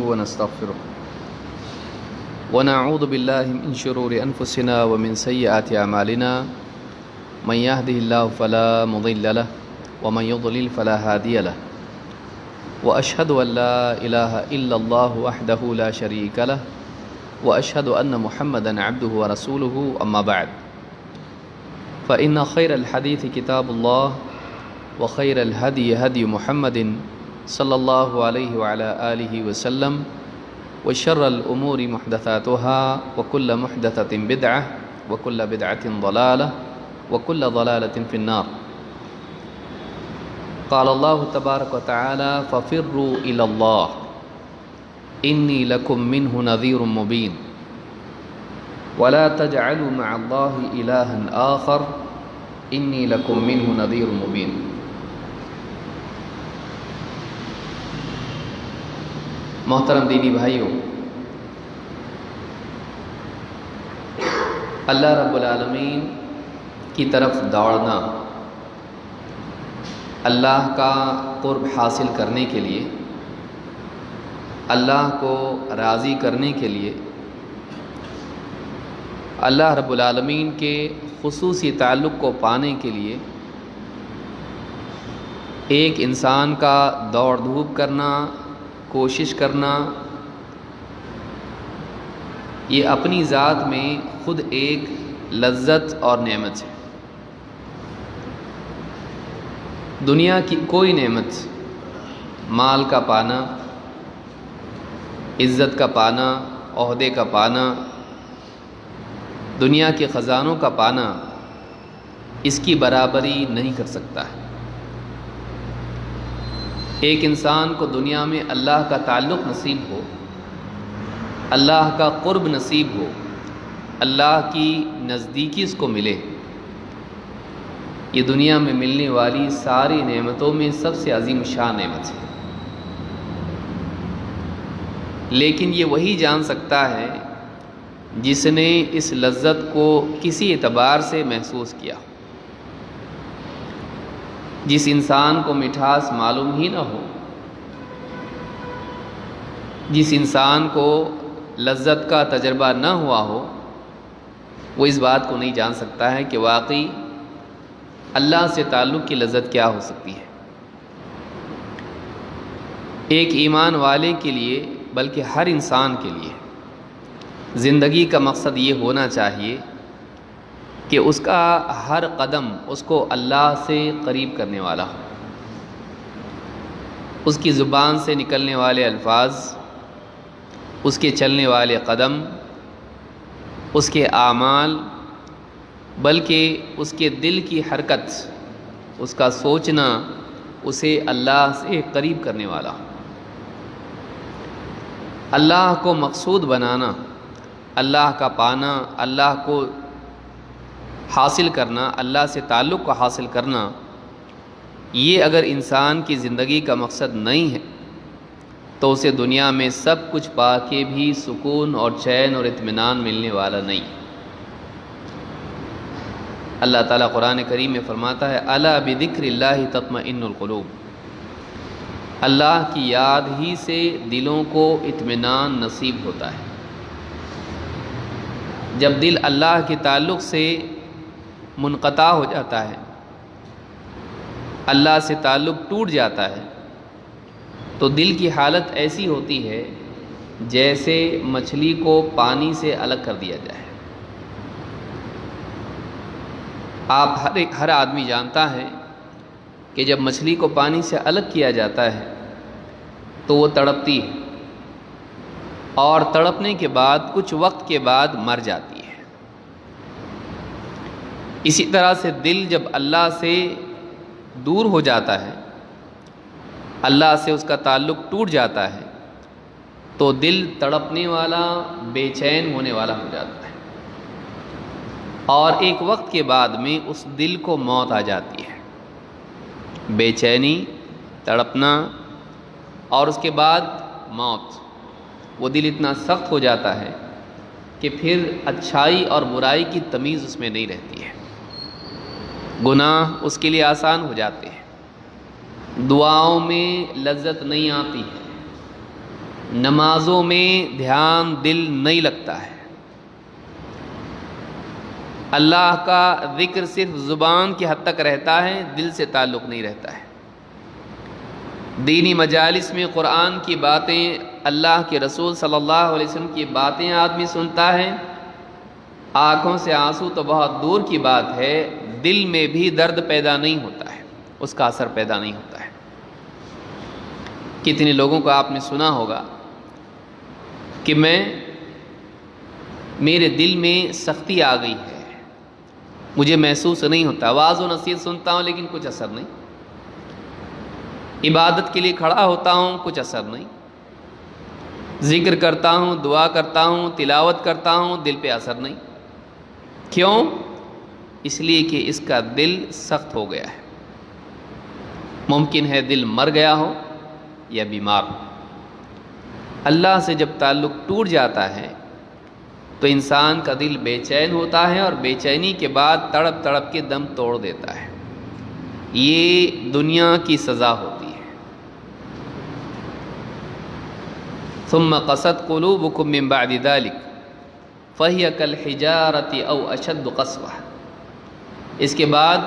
ونستغفره ونعوذ بالله من شرور أنفسنا ومن سيئات أعمالنا من يهده الله فلا مضل له ومن يضلل فلا هادي له وأشهد أن لا إله إلا الله وحده لا شريك له وأشهد أن محمدا عبده ورسوله أما بعد فإن خير الحديث كتاب الله وخير الهدي هدي محمد صلى الله عليه وعلى آله وسلم وشر الأمور محدثاتها وكل محدثة بدعة وكل بدعة ضلالة وكل ضلالة في النار قال الله تبارك وتعالى ففروا إلى الله إني لكم منه نذير مبين ولا تجعلوا مع الله إلها آخر إني لكم منه نذير مبين۔ محترم دینی بھائیوں، اللہ رب العالمین کی طرف دوڑنا اللہ کا قرب حاصل کرنے کے لیے، اللہ کو راضی کرنے کے لیے، اللہ رب العالمین کے خصوصی تعلق کو پانے کے لیے ایک انسان کا دوڑ دھوپ کرنا، کوشش کرنا، یہ اپنی ذات میں خود ایک لذت اور نعمت ہے۔ دنیا کی کوئی نعمت، مال کا پانا، عزت کا پانا، عہدے کا پانا، دنیا کے خزانوں کا پانا اس کی برابری نہیں کر سکتا ہے۔ ایک انسان کو دنیا میں اللہ کا تعلق نصیب ہو، اللہ کا قرب نصیب ہو، اللہ کی نزدیکی اس کو ملے، یہ دنیا میں ملنے والی ساری نعمتوں میں سب سے عظیم شان نعمت ہے۔ لیکن یہ وہی جان سکتا ہے جس نے اس لذت کو کسی اعتبار سے محسوس کیا۔ جس انسان کو مٹھاس معلوم ہی نہ ہو، جس انسان کو لذت کا تجربہ نہ ہوا ہو، وہ اس بات کو نہیں جان سکتا ہے کہ واقعی اللہ سے تعلق کی لذت کیا ہو سکتی ہے۔ ایک ایمان والے کے لیے، بلکہ ہر انسان کے لیے زندگی کا مقصد یہ ہونا چاہیے کہ اس کا ہر قدم اس کو اللہ سے قریب کرنے والا ہو۔ اس کی زبان سے نکلنے والے الفاظ، اس کے چلنے والے قدم، اس کے اعمال، بلکہ اس کے دل کی حرکت، اس کا سوچنا اسے اللہ سے قریب کرنے والا ہو۔ اللہ کو مقصود بنانا، اللہ کا پانا، اللہ کو حاصل کرنا، اللہ سے تعلق کو حاصل کرنا، یہ اگر انسان کی زندگی کا مقصد نہیں ہے تو اسے دنیا میں سب کچھ پا کے بھی سکون اور چین اور اطمینان ملنے والا نہیں۔ اللہ تعالیٰ قرآن کریم میں فرماتا ہے الا بذکر اللہ تطمئن القلوب، اللہ کی یاد ہی سے دلوں کو اطمینان نصیب ہوتا ہے۔ جب دل اللہ کے تعلق سے منقطع ہو جاتا ہے، اللہ سے تعلق ٹوٹ جاتا ہے، تو دل کی حالت ایسی ہوتی ہے جیسے مچھلی کو پانی سے الگ کر دیا جائے۔ آپ ہر آدمی جانتا ہے کہ جب مچھلی کو پانی سے الگ کیا جاتا ہے تو وہ تڑپتی ہے، اور تڑپنے کے بعد کچھ وقت کے بعد مر جاتی ہے۔ اسی طرح سے دل جب اللہ سے دور ہو جاتا ہے، اللہ سے اس کا تعلق ٹوٹ جاتا ہے، تو دل تڑپنے والا، بے چین ہونے والا ہو جاتا ہے، اور ایک وقت کے بعد میں اس دل کو موت آ جاتی ہے۔ بے چینی، تڑپنا، اور اس کے بعد موت۔ وہ دل اتنا سخت ہو جاتا ہے کہ پھر اچھائی اور برائی کی تمیز اس میں نہیں رہتی ہے، گناہ اس کے لیے آسان ہو جاتے ہیں، دعاؤں میں لذت نہیں آتی ہے، نمازوں میں دھیان دل نہیں لگتا ہے، اللہ کا ذکر صرف زبان کی حد تک رہتا ہے، دل سے تعلق نہیں رہتا ہے۔ دینی مجالس میں قرآن کی باتیں، اللہ کے رسول صلی اللہ علیہ وسلم کی باتیں آدمی سنتا ہے، آنکھوں سے آنسو تو بہت دور کی بات ہے، دل میں بھی درد پیدا نہیں ہوتا ہے، اس کا اثر پیدا نہیں ہوتا ہے۔ کتنے لوگوں کو آپ نے سنا ہوگا کہ میرے دل میں سختی آ گئی ہے، مجھے محسوس نہیں ہوتا، واعظ و نصیحت سنتا ہوں لیکن کچھ اثر نہیں، عبادت کے لیے کھڑا ہوتا ہوں کچھ اثر نہیں، ذکر کرتا ہوں، دعا کرتا ہوں، تلاوت کرتا ہوں، دل پہ اثر نہیں۔ کیوں؟ اس لیے کہ اس کا دل سخت ہو گیا ہے۔ ممکن ہے دل مر گیا ہو یا بیمار ہو۔ اللہ سے جب تعلق ٹوٹ جاتا ہے تو انسان کا دل بے چین ہوتا ہے، اور بے چینی کے بعد تڑپ تڑپ کے دم توڑ دیتا ہے۔ یہ دنیا کی سزا ہوتی ہے۔ ثم قست قلوبکم من بعد ذلک فہی کالحجارۃ او اشد قسوہ، اس کے بعد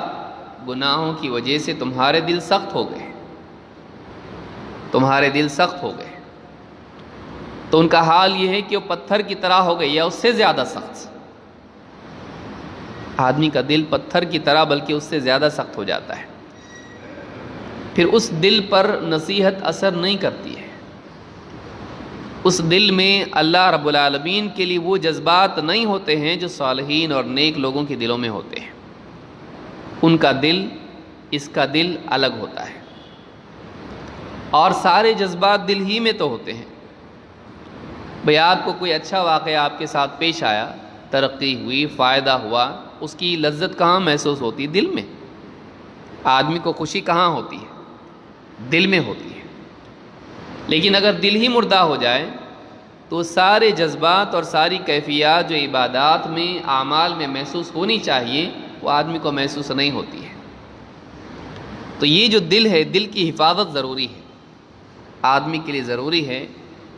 گناہوں کی وجہ سے تمہارے دل سخت ہو گئے، تمہارے دل سخت ہو گئے، تو ان کا حال یہ ہے کہ وہ پتھر کی طرح ہو گئے یا اس سے زیادہ سخت۔ آدمی کا دل پتھر کی طرح بلکہ اس سے زیادہ سخت ہو جاتا ہے، پھر اس دل پر نصیحت اثر نہیں کرتی ہے، اس دل میں اللہ رب العالمین کے لیے وہ جذبات نہیں ہوتے ہیں جو صالحین اور نیک لوگوں کے دلوں میں ہوتے ہیں۔ ان کا دل اس کا دل الگ ہوتا ہے، اور سارے جذبات دل ہی میں تو ہوتے ہیں۔ بھئی آپ کو کوئی اچھا واقعہ آپ کے ساتھ پیش آیا، ترقی ہوئی، فائدہ ہوا، اس کی لذت کہاں محسوس ہوتی ہے؟ دل میں۔ آدمی کو خوشی کہاں ہوتی ہے؟ دل میں ہوتی ہے۔ لیکن اگر دل ہی مردہ ہو جائے تو سارے جذبات اور ساری کیفیات جو عبادات میں، اعمال میں محسوس ہونی چاہیے، وہ آدمی کو محسوس نہیں ہوتی ہے۔ تو یہ جو دل ہے، دل کی حفاظت ضروری ہے۔ آدمی کے لیے ضروری ہے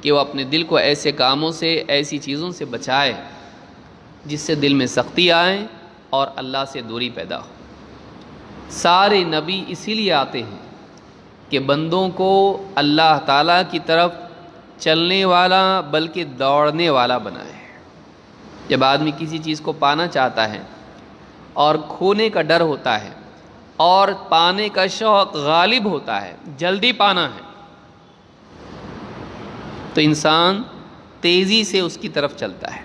کہ وہ اپنے دل کو ایسے کاموں سے، ایسی چیزوں سے بچائے جس سے دل میں سختی آئے اور اللہ سے دوری پیدا ہو۔ سارے نبی اسی لیے آتے ہیں کہ بندوں کو اللہ تعالیٰ کی طرف چلنے والا بلکہ دوڑنے والا بنائے۔ جب آدمی کسی چیز کو پانا چاہتا ہے اور کھونے کا ڈر ہوتا ہے اور پانے کا شوق غالب ہوتا ہے، جلدی پانا ہے، تو انسان تیزی سے اس کی طرف چلتا ہے،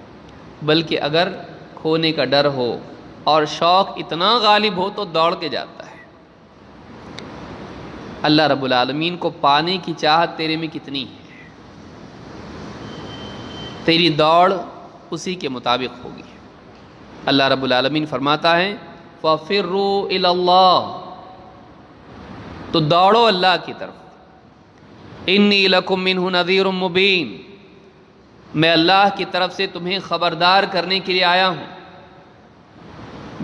بلکہ اگر کھونے کا ڈر ہو اور شوق اتنا غالب ہو تو دوڑ کے جاتا ہے۔ اللہ رب العالمین کو پانے کی چاہت تیرے میں کتنی ہے، تیری دوڑ اسی کے مطابق ہوگی۔ اللہ رب العالمین فرماتا ہے فَفِرُّوا إِلَى اللَّهِ، تو دوڑو اللہ کی طرف۔ إِنِّي لَكُمْ مِنْهُ نَذِيرٌ مُبِينٌ، میں اللہ کی طرف سے تمہیں خبردار کرنے کے لیے آیا ہوں۔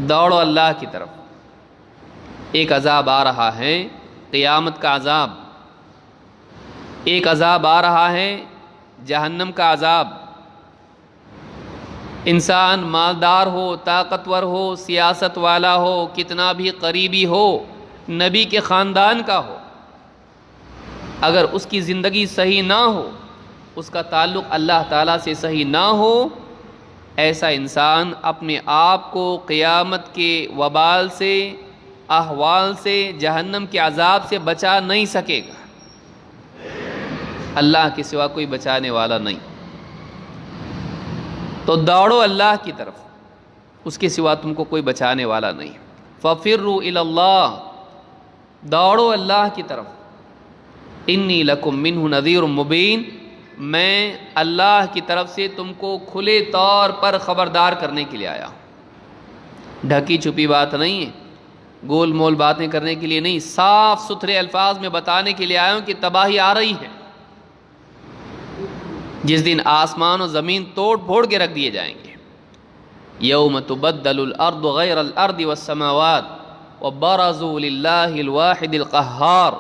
دوڑو اللہ کی طرف۔ ایک عذاب آ رہا ہے، قیامت کا عذاب، ایک عذاب آ رہا ہے، جہنم کا عذاب۔ انسان مالدار ہو، طاقتور ہو، سیاست والا ہو، کتنا بھی قریبی ہو، نبی کے خاندان کا ہو، اگر اس کی زندگی صحیح نہ ہو، اس کا تعلق اللہ تعالیٰ سے صحیح نہ ہو، ایسا انسان اپنے آپ کو قیامت کے وبال سے، احوال سے، جہنم کے عذاب سے بچا نہیں سکے گا۔ اللہ کے سوا کوئی بچانے والا نہیں۔ تو دوڑو اللہ کی طرف، اس کے سوا تم کو کوئی بچانے والا نہیں۔ فَفِرُّوا إِلَى اللَّهِ، دوڑو اللہ کی طرف۔ إِنِّي لَكُمْ مِنْهُ نَذِيرٌ مُبِينٌ، میں اللہ کی طرف سے تم کو کھلے طور پر خبردار کرنے کے لیے آیا ہوں۔ ڈھکی چھپی بات نہیں ہے، گول مول باتیں کرنے کے لیے نہیں، صاف ستھرے الفاظ میں بتانے کے لیے آیا ہوں کہ تباہی آ رہی ہے۔ جس دن آسمان و زمین توڑ پھوڑ کے رکھ دیے جائیں گے۔ یوم تبدل الارض غیر الارض والسماوات وبرزوا للہ الواحد القہار۔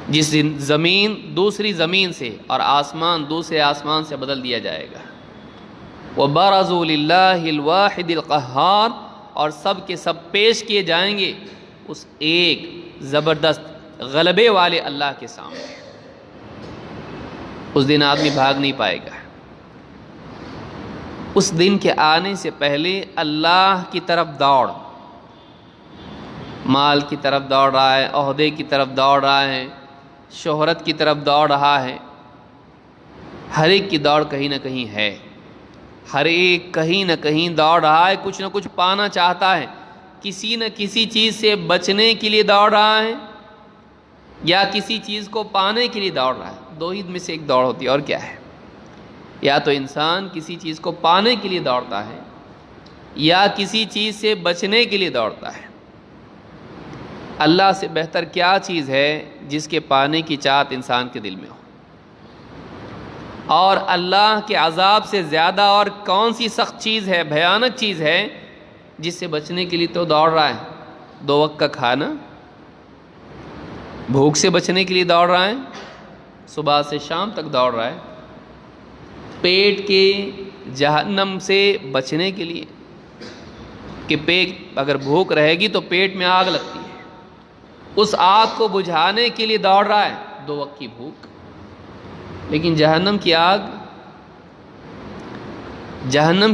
جس دن زمین دوسری زمین سے اور آسمان دوسرے آسمان سے بدل دیا جائے گا. وَبَرَزُوا لِلَّهِ الْوَاحِدِ الْقَهَّارِ، اور سب کے سب پیش کیے جائیں گے اس ایک زبردست غلبے والے اللہ کے سامنے. اس دن آدمی بھاگ نہیں پائے گا. اس دن کے آنے سے پہلے اللہ کی طرف دوڑ، مال کی طرف دوڑ رہا ہے، عہدے کی طرف دوڑ رہا ہے، شہرت کی طرف دوڑ رہا ہے. ہر ایک کی دوڑ کہیں نہ کہیں ہے، ہر ایک کہیں نہ کہیں دوڑ رہا ہے، کچھ نہ کچھ پانا چاہتا ہے. کسی نہ کسی چیز سے بچنے کے لیے دوڑ رہا ہے یا کسی چیز کو پانے کے لیے دوڑ رہا ہے. دو ہی میں سے ایک دوڑ ہوتی ہے، اور کیا ہے؟ یا تو انسان کسی چیز کو پانے کے لیے دوڑتا ہے یا کسی چیز سے بچنے کے لیے دوڑتا ہے. اللہ سے بہتر کیا چیز ہے جس کے پانے کی چاہت انسان کے دل میں ہو؟ اور اللہ کے عذاب سے زیادہ اور کون سی سخت چیز ہے، بھیانک چیز ہے جس سے بچنے کے لیے تو دوڑ رہا ہے؟ 2 وقت کا کھانا، بھوک سے بچنے کے لیے دوڑ رہا ہے، صبح سے شام تک دوڑ رہا ہے. پیٹ کے جہنم سے بچنے کے لیے کہ پیٹ اگر بھوک رہے گی تو پیٹ میں آگ لگتی ہے، اس آگ کو بجھانے کے لیے دوڑ رہا ہے. 2 وقت کی بھوک، لیکن جہنم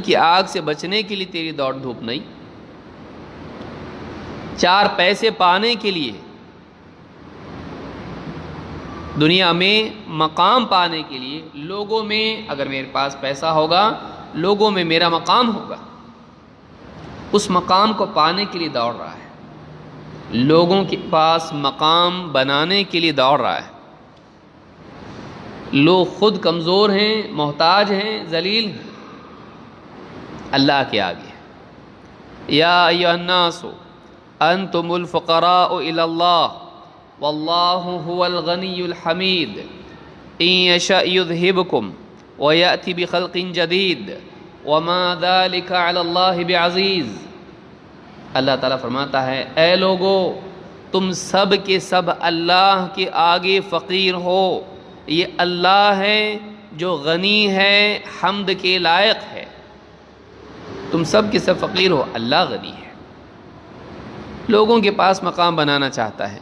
کی آگ سے بچنے کے لیے تیری دوڑ دھوپ نہیں. 4 پیسے پانے کے لیے، دنیا میں مقام پانے کے لیے، لوگوں میں اگر میرے پاس پیسہ ہوگا لوگوں میں میرا مقام ہوگا، اس مقام کو پانے کے لیے دوڑ رہا ہے. لوگوں کے پاس مقام بنانے کے لیے دوڑ رہا ہے. لوگ خود کمزور ہیں، محتاج ہیں، ذلیل ہیں اللہ کے آگے. یا ایھا الناس انتم الفقراء الی اللہ واللہ هو الغنی الحمید ان یشاء یذہبکم ویأتی بخلق جدید وما ذلک علی اللہ بعزیز. اللہ تعالیٰ فرماتا ہے اے لوگو، تم سب کے سب اللہ کے آگے فقیر ہو. یہ اللہ ہے جو غنی ہے، حمد کے لائق ہے. تم سب کے سب فقیر ہو، اللہ غنی ہے. لوگوں کے پاس مقام بنانا چاہتا ہے،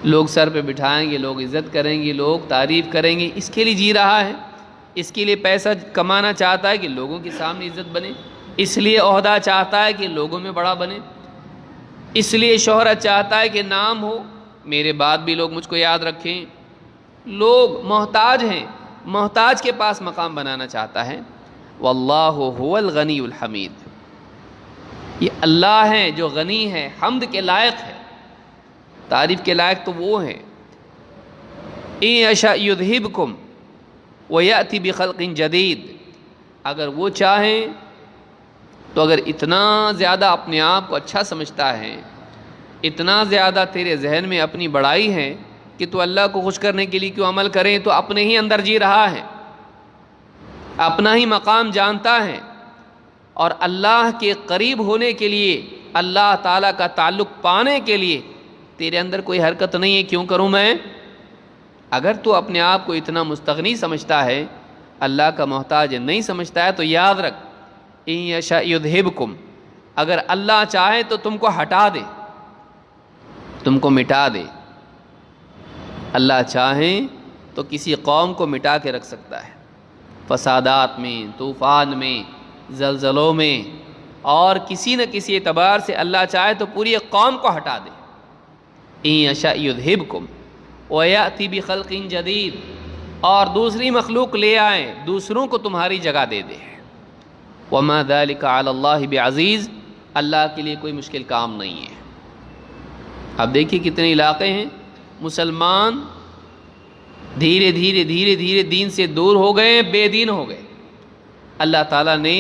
لوگ سر پہ بٹھائیں گے، لوگ عزت کریں گے، لوگ تعریف کریں گے، اس کے لیے جی رہا ہے. اس کے لیے پیسہ کمانا چاہتا ہے کہ لوگوں کے سامنے عزت بنے، اس لیے عہدہ چاہتا ہے کہ لوگوں میں بڑا بنے، اس لیے شہرت چاہتا ہے کہ نام ہو، میرے بعد بھی لوگ مجھ کو یاد رکھیں. لوگ محتاج ہیں، محتاج کے پاس مقام بنانا چاہتا ہے. واللہ هو الغنی الحمید، یہ اللہ ہے جو غنی ہے، حمد کے لائق ہے، تعریف کے لائق تو وہ ہے. ان یشاء یذہبکم ویأتی بخلق جدید، اگر وہ چاہیں تو اگر اتنا زیادہ اپنے آپ کو اچھا سمجھتا ہے، اتنا زیادہ تیرے ذہن میں اپنی بڑائی ہے کہ تو اللہ کو خوش کرنے کے لیے کیوں عمل کریں، تو اپنے ہی اندر جی رہا ہے، اپنا ہی مقام جانتا ہے، اور اللہ کے قریب ہونے کے لیے، اللہ تعالیٰ کا تعلق پانے کے لیے تیرے اندر کوئی حرکت نہیں ہے. کیوں کروں میں؟ اگر تو اپنے آپ کو اتنا مستغنی سمجھتا ہے، اللہ کا محتاج نہیں سمجھتا ہے، تو یاد رکھ ان یشاء یذہبکم، اگر اللہ چاہے تو تم کو ہٹا دے، تم کو مٹا دے. اللہ چاہیں تو کسی قوم کو مٹا کے رکھ سکتا ہے، فسادات میں، طوفان میں، زلزلوں میں، اور کسی نہ کسی اعتبار سے اللہ چاہے تو پوری ایک قوم کو ہٹا دے. ان یشاء یذہبکم ویأتی بخلق جدید، اور دوسری مخلوق لے آئیں، دوسروں کو تمہاری جگہ دے دے. وما ذلک علی اللہ بعزیز، اللہ کے لیے کوئی مشکل کام نہیں ہے. اب دیکھیے کتنے علاقے ہیں مسلمان دھیرے دھیرے دھیرے دھیرے دین سے دور ہو گئے، بے دین ہو گئے. اللہ تعالیٰ نے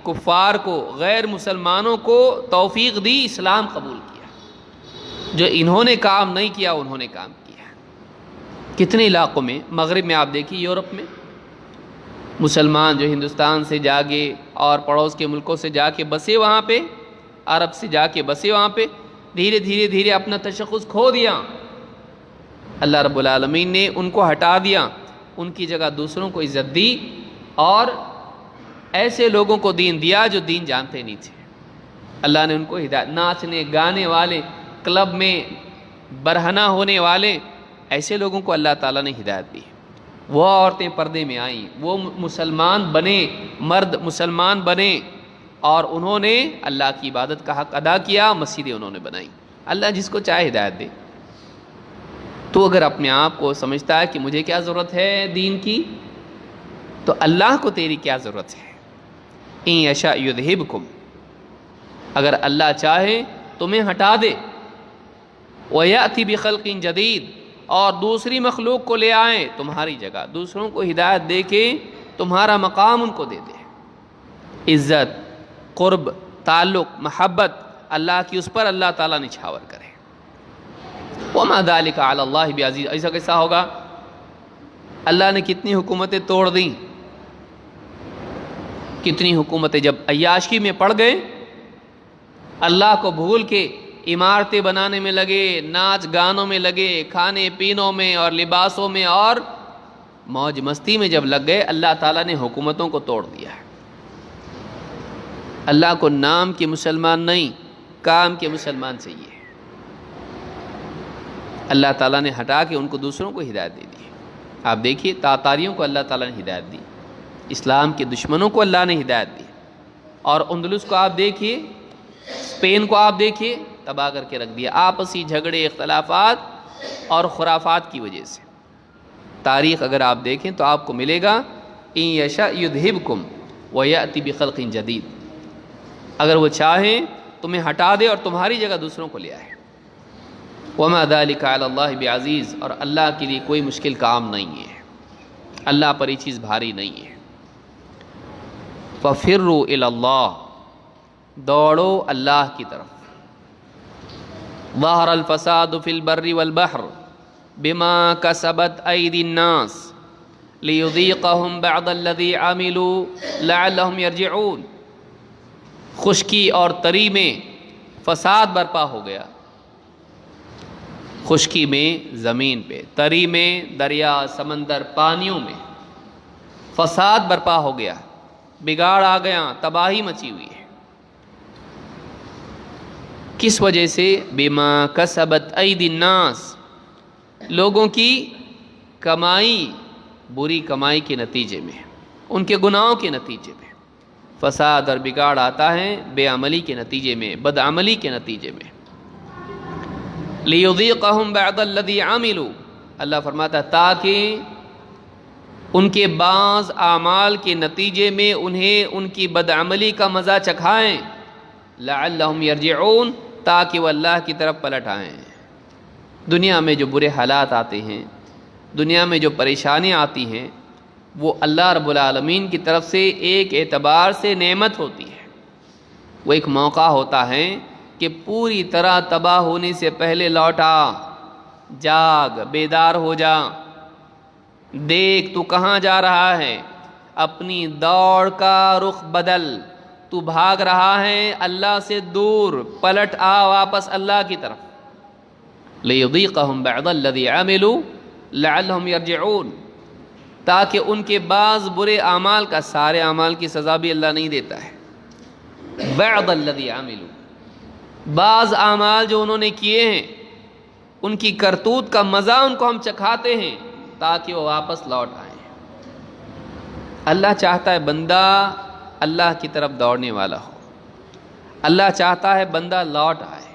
کفار کو، غیر مسلمانوں کو توفیق دی، اسلام قبول کیا. جو انہوں نے کام نہیں کیا انہوں نے کام کیا. کتنے علاقوں میں، مغرب میں آپ دیکھیے، یورپ میں مسلمان جو ہندوستان سے جا کے اور پڑوس کے ملکوں سے جا کے بسے وہاں پہ، عرب سے جا کے بسے وہاں پہ، دھیرے دھیرے دھیرے اپنا تشخص کھو دیا. اللہ رب العالمین نے ان کو ہٹا دیا، ان کی جگہ دوسروں کو عزت دی، اور ایسے لوگوں کو دین دیا جو دین جانتے نہیں تھے۔ اللہ نے ان کو ہدایت، ناچنے گانے والے، کلب میں برہنہ ہونے والے، ایسے لوگوں کو اللہ تعالیٰ نے ہدایت دی۔ وہ عورتیں پردے میں آئیں، وہ مسلمان بنے، مرد مسلمان بنے، اور انہوں نے اللہ کی عبادت کا حق ادا کیا، مسجدیں انہوں نے بنائیں۔ اللہ جس کو چاہے ہدایت دے۔ تو اگر اپنے آپ کو سمجھتا ہے کہ مجھے کیا ضرورت ہے دین کی، تو اللہ کو تیری کیا ضرورت ہے؟ ان یشاء یذہبکم، اگر اللہ چاہے تمہیں ہٹا دے، وَيَأْتِ بِخَلْقٍ جَدِيدٍ، اور دوسری مخلوق کو لے آئیں تمہاری جگہ، دوسروں کو ہدایت دے کے تمہارا مقام ان کو دے دے۔ عزت، قرب، تعلق، محبت اللہ کی اس پر اللہ تعالیٰ نچھاور کرے۔ وَمَا ذَلِكَ عَلَى اللَّهِ بِعَزِيزٍ، ایسا کیسا ہوگا؟ اللہ نے کتنی حکومتیں توڑ دیں، کتنی حکومتیں جب عیاشی میں پڑ گئے، اللہ کو بھول کے عمارتیں بنانے میں لگے، ناچ گانوں میں لگے، کھانے پینوں میں اور لباسوں میں اور موج مستی میں جب لگ گئے، اللہ تعالیٰ نے حکومتوں کو توڑ دیا ہے۔ اللہ کو نام کے مسلمان نہیں، کام کے مسلمان چاہیے۔ اللہ تعالیٰ نے ہٹا کے ان کو دوسروں کو ہدایت دے دی۔ آپ دیکھیے تاتاریوں کو اللہ تعالیٰ نے ہدایت دی، اسلام کے دشمنوں کو اللہ نے ہدایت دی، اور اندلس کو آپ دیکھیے، اسپین کو آپ دیکھیے، تباہ کر کے رکھ دیا آپسی جھگڑے، اختلافات اور خرافات کی وجہ سے۔ تاریخ اگر آپ دیکھیں تو آپ کو ملے گا ان یشاء یذہبکم ویأتی بخلق جدید، اگر وہ چاہیں تمہیں ہٹا دے اور تمہاری جگہ دوسروں کو لے آئے۔ وما ذلک علی اللہ بعزیز، اور اللہ کے لیے کوئی مشکل کام نہیں ہے، اللہ پر یہ چیز بھاری نہیں ہے۔ ففروا الی اللہ، دوڑو اللہ کی طرف۔ ظہر الفساد فی البر والبحر بما کسبت ایدی الناس لیذیقہم بعض الذی عملوا لعلہم یرجعون۔ خشکی اور تری میں فساد برپا ہو گیا، خشکی میں زمین پہ، تری میں دریا، سمندر، پانیوں میں فساد برپا ہو گیا، بگاڑ آ گیا، تباہی مچی ہوئی ہے۔ کس وجہ سے؟ بما کسبت ایدی الناس، لوگوں کی کمائی، بری کمائی کے نتیجے میں، ان کے گناہوں کے نتیجے میں فساد اور بگاڑ آتا ہے، بے عملی کے نتیجے میں، بد عملی کے نتیجے میں۔ لیذیقہم بعض الذی عملوا، اللہ فرماتا ہے تاکہ ان کے بعض اعمال کے نتیجے میں انہیں ان کی بدعملی کا مزہ چکھائیں، لعلہم یرجعون، تاکہ وہ اللہ کی طرف پلٹ آئیں۔ دنیا میں جو برے حالات آتے ہیں، دنیا میں جو پریشانیاں آتی ہیں، وہ اللہ رب العالمین کی طرف سے ایک اعتبار سے نعمت ہوتی ہے، وہ ایک موقع ہوتا ہے کہ پوری طرح تباہ ہونے سے پہلے لوٹ آ، جاگ، بیدار ہو جا، دیکھ تو کہاں جا رہا ہے، اپنی دوڑ کا رخ بدل، تو بھاگ رہا ہے اللہ سے دور، پلٹ آ واپس اللہ کی طرف۔ لیذیقہم بعض الذی عملوا لعلہم یرجعون، تاکہ ان کے بعض برے اعمال کا، سارے اعمال کی سزا بھی اللہ نہیں دیتا ہے، بعض الذی عملوا، بعض اعمال جو انہوں نے کیے ہیں ان کی کرتوت کا مزہ ان کو ہم چکھاتے ہیں تاکہ وہ واپس لوٹ آئیں۔ اللہ چاہتا ہے بندہ اللہ کی طرف دوڑنے والا ہو، اللہ چاہتا ہے بندہ لوٹ آئے،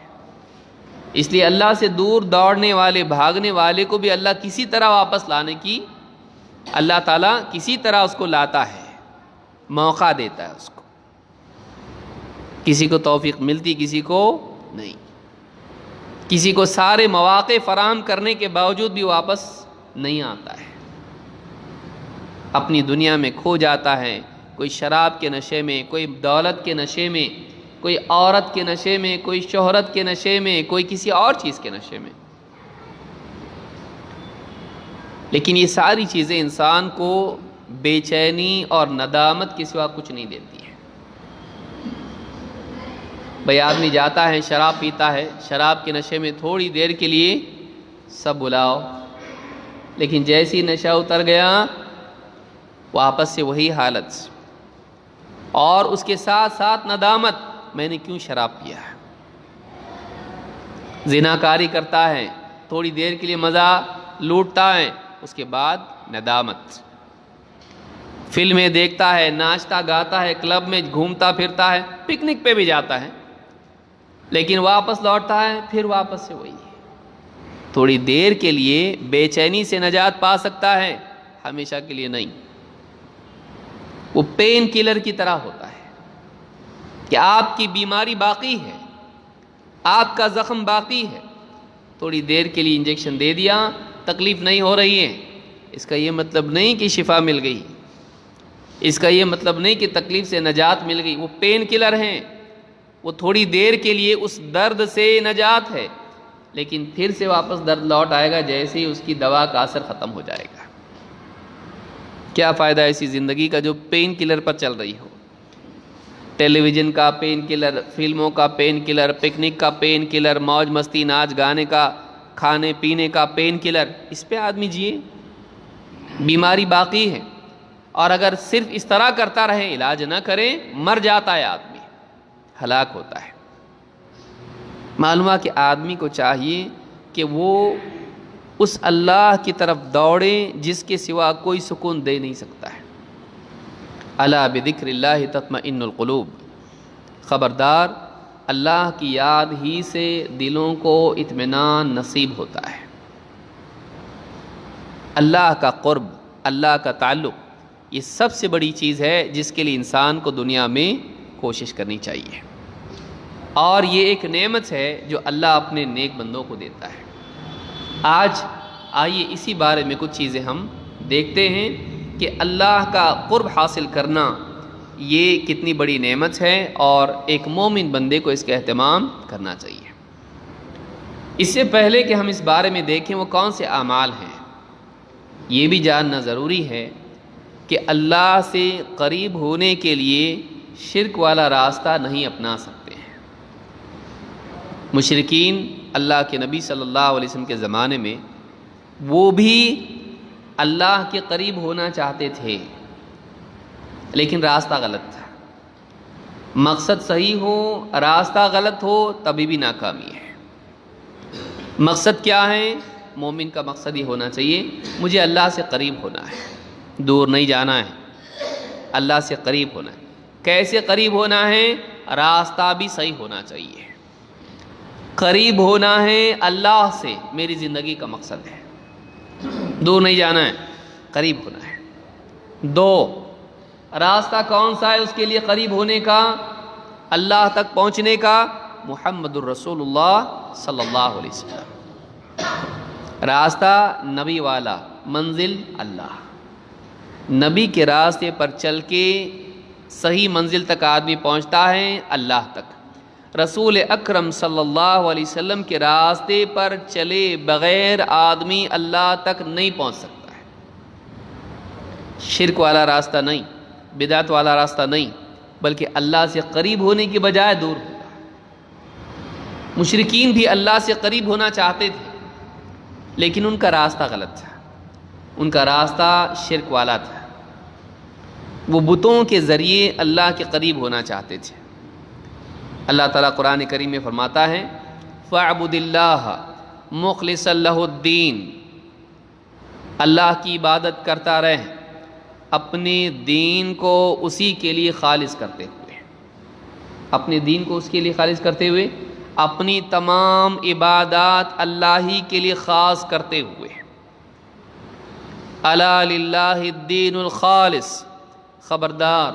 اس لیے اللہ سے دور دوڑنے والے، بھاگنے والے کو بھی اللہ کسی طرح واپس لانے کی، اللہ تعالیٰ کسی طرح اس کو لاتا ہے، موقع دیتا ہے اس کو۔ کسی کو توفیق ملتی، کسی کو نہیں، کسی کو سارے مواقع فراہم کرنے کے باوجود بھی واپس نہیں آتا ہے، اپنی دنیا میں کھو جاتا ہے، کوئی شراب کے نشے میں، کوئی دولت کے نشے میں، کوئی عورت کے نشے میں، کوئی شہرت کے نشے میں، کوئی کسی اور چیز کے نشے میں۔ لیکن یہ ساری چیزیں انسان کو بے چینی اور ندامت کے سوا کچھ نہیں دیتی ہے۔ بھئی آدمی جاتا ہے، شراب پیتا ہے، شراب کے نشے میں تھوڑی دیر کے لیے سب بلاؤ، لیکن جیسی نشہ اتر گیا واپس سے وہی حالت، اور اس کے ساتھ ساتھ ندامت، میں نے کیوں شراب پیا ہے۔ زناکاری کرتا ہے، تھوڑی دیر کے لیے مزہ لوٹتا ہے، اس کے بعد ندامت۔ فلمیں دیکھتا ہے، ناچتا گاتا ہے، کلب میں گھومتا پھرتا ہے، پکنک پہ بھی جاتا ہے، لیکن واپس لوٹتا ہے پھر واپس سے وہی۔ تھوڑی دیر کے لیے بے چینی سے نجات پا سکتا ہے، ہمیشہ کے لیے نہیں۔ وہ پین کلر کی طرح ہوتا ہے کہ آپ کی بیماری باقی ہے، آپ کا زخم باقی ہے، تھوڑی دیر کے لیے انجیکشن دے دیا، تکلیف نہیں ہو رہی ہے، اس کا یہ مطلب نہیں کہ شفا مل گئی، اس کا یہ مطلب نہیں کہ تکلیف سے نجات مل گئی۔ وہ پین کلر ہیں، وہ تھوڑی دیر کے لیے اس درد سے نجات ہے، لیکن پھر سے واپس درد لوٹ آئے گا جیسے ہی اس کی دوا کا اثر ختم ہو جائے گا۔ کیا فائدہ ایسی زندگی کا جو پین کلر پر چل رہی ہو؟ ٹیلی ویژن کا پین کلر، فلموں کا پین کلر، پکنک کا پین کلر، موج مستی ناچ گانے کا، کھانے پینے کا پین کلر، اس پہ آدمی جیے، بیماری باقی ہے۔ اور اگر صرف اس طرح کرتا رہے، علاج نہ کرے، مر جاتا ہے آدمی، ہلاک ہوتا ہے۔ معلوم ہے کہ آدمی کو چاہیے کہ وہ اس اللہ کی طرف دوڑے جس کے سوا کوئی سکون دے نہیں سکتا ہے۔ الا بذکر اللہ تطمئن القلوب، خبردار اللہ کی یاد ہی سے دلوں کو اطمینان نصیب ہوتا ہے۔ اللہ کا قرب، اللہ کا تعلق، یہ سب سے بڑی چیز ہے جس کے لیے انسان کو دنیا میں کوشش کرنی چاہیے، اور یہ ایک نعمت ہے جو اللہ اپنے نیک بندوں کو دیتا ہے۔ آج آئیے اسی بارے میں کچھ چیزیں ہم دیکھتے ہیں کہ اللہ کا قرب حاصل کرنا یہ کتنی بڑی نعمت ہے، اور ایک مومن بندے کو اس کا اہتمام کرنا چاہیے۔ اس سے پہلے کہ ہم اس بارے میں دیکھیں وہ کون سے اعمال ہیں، یہ بھی جاننا ضروری ہے کہ اللہ سے قریب ہونے کے لیے شرک والا راستہ نہیں اپنا سکتے ہیں۔ مشرکین اللہ کے نبی صلی اللہ علیہ وسلم کے زمانے میں وہ بھی اللہ کے قریب ہونا چاہتے تھے، لیکن راستہ غلط تھا۔ مقصد صحیح ہو، راستہ غلط ہو، تبھی بھی ناکامی ہے۔ مقصد کیا ہے؟ مومن کا مقصد یہ ہونا چاہیے مجھے اللہ سے قریب ہونا ہے، دور نہیں جانا ہے، اللہ سے قریب ہونا ہے۔ کیسے قریب ہونا ہے؟ راستہ بھی صحیح ہونا چاہیے۔ قریب ہونا ہے اللہ سے، میری زندگی کا مقصد ہے، دور نہیں جانا ہے، قریب ہونا ہے۔ دو، راستہ کون سا ہے اس کے لیے قریب ہونے کا، اللہ تک پہنچنے کا؟ محمد الرسول اللہ صلی اللہ علیہ وسلم۔ راستہ نبی والا، منزل اللہ۔ نبی کے راستے پر چل کے صحیح منزل تک آدمی پہنچتا ہے، اللہ تک۔ رسول اکرم صلی اللہ علیہ وسلم کے راستے پر چلے بغیر آدمی اللہ تک نہیں پہنچ سکتا ہے۔ شرک والا راستہ نہیں، بدعت والا راستہ نہیں، بلکہ اللہ سے قریب ہونے کی بجائے دور ہوتا ہے۔ مشرکین بھی اللہ سے قریب ہونا چاہتے تھے، لیکن ان کا راستہ غلط تھا، ان کا راستہ شرک والا تھا۔ وہ بتوں کے ذریعے اللہ کے قریب ہونا چاہتے تھے۔ اللہ تعالیٰ قرآن کریم میں فرماتا ہے فَاعْبُدِ اللَّهَ مُخْلِصًا لَهُ الدِّينَ، اللہ کی عبادت کرتا رہ اپنے دین کو اسی کے لیے خالص کرتے ہوئے، اپنے دین کو اس کے لیے خالص کرتے ہوئے، اپنی تمام عبادات اللہ ہی کے لیے خاص کرتے ہوئے۔ الا للہ الدین الخالص، خبردار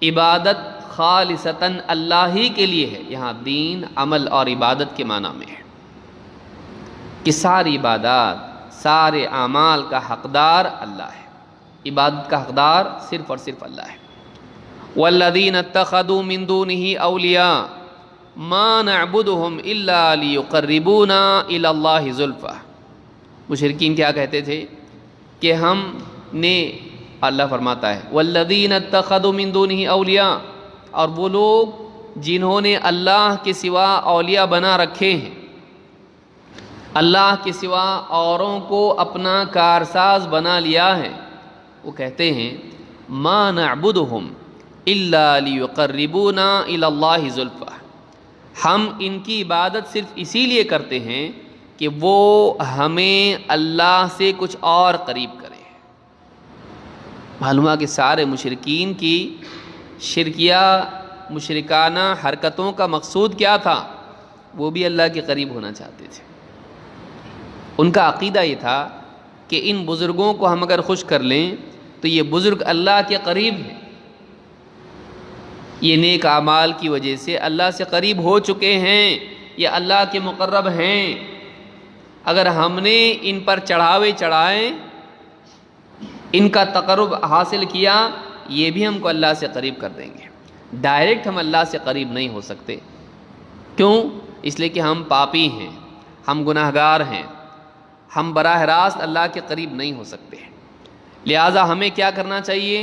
عبادت خالصتاً اللہ ہی کے لیے ہے۔ یہاں دین عمل اور عبادت کے معنی میں ہے کہ ساری عبادات، سارے اعمال کا حقدار اللہ ہے، عبادت کا حقدار صرف اور صرف اللہ ہے۔ والذین اتخذوا من دونہ اولیاء ما نعبدهم الا لیقربونا الی اللہ زلفی۔ مشرکین کیا کہتے تھے کہ ہم نے، اللہ فرماتا ہے والذین اتخذوا من دونہ اولیاء، اور وہ لوگ جنہوں نے اللہ کے سوا اولیاء بنا رکھے ہیں، اللہ کے سوا اوروں کو اپنا کارساز بنا لیا ہے، وہ کہتے ہیں ما نعبدہم الا لیقربونا الی اللہ زلفی، ہم ان کی عبادت صرف اسی لیے کرتے ہیں کہ وہ ہمیں اللہ سے کچھ اور قریب کریں۔ معلوم ہے کہ سارے مشرکین کی شرکیہ مشرکانہ حرکتوں کا مقصود کیا تھا؟ وہ بھی اللہ کے قریب ہونا چاہتے تھے۔ ان کا عقیدہ یہ تھا کہ ان بزرگوں کو ہم اگر خوش کر لیں تو یہ بزرگ اللہ کے قریب ہیں، یہ نیک اعمال کی وجہ سے اللہ سے قریب ہو چکے ہیں، یہ اللہ کے مقرب ہیں، اگر ہم نے ان پر چڑھاوے چڑھائے، ان کا تقرب حاصل کیا، یہ بھی ہم کو اللہ سے قریب کر دیں گے۔ ڈائریکٹ ہم اللہ سے قریب نہیں ہو سکتے، کیوں؟ اس لیے کہ ہم پاپی ہیں، ہم گناہگار ہیں، ہم براہ راست اللہ کے قریب نہیں ہو سکتے۔ لہٰذا ہمیں کیا کرنا چاہیے؟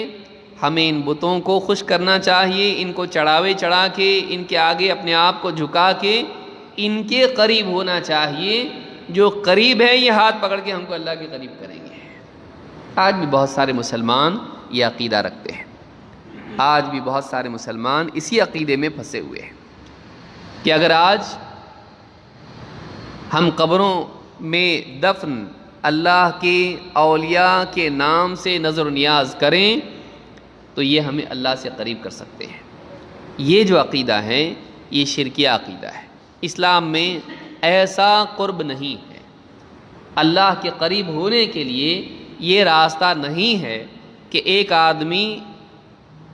ہمیں ان بتوں کو خوش کرنا چاہیے، ان کو چڑھاوے چڑھا کے، ان کے آگے اپنے آپ کو جھکا کے ان کے قریب ہونا چاہیے۔ جو قریب ہے یہ ہاتھ پکڑ کے ہم کو اللہ کے قریب کریں گے۔ آج بھی بہت سارے مسلمان یہ عقیدہ رکھتے ہیں، آج بھی بہت سارے مسلمان اسی عقیدے میں پھنسے ہوئے ہیں کہ اگر آج ہم قبروں میں دفن اللہ کے اولیاء کے نام سے نظر و نیاز کریں تو یہ ہمیں اللہ سے قریب کر سکتے ہیں۔ یہ جو عقیدہ ہے یہ شرکیہ عقیدہ ہے۔ اسلام میں ایسا قرب نہیں ہے، اللہ کے قریب ہونے کے لیے یہ راستہ نہیں ہے کہ ایک آدمی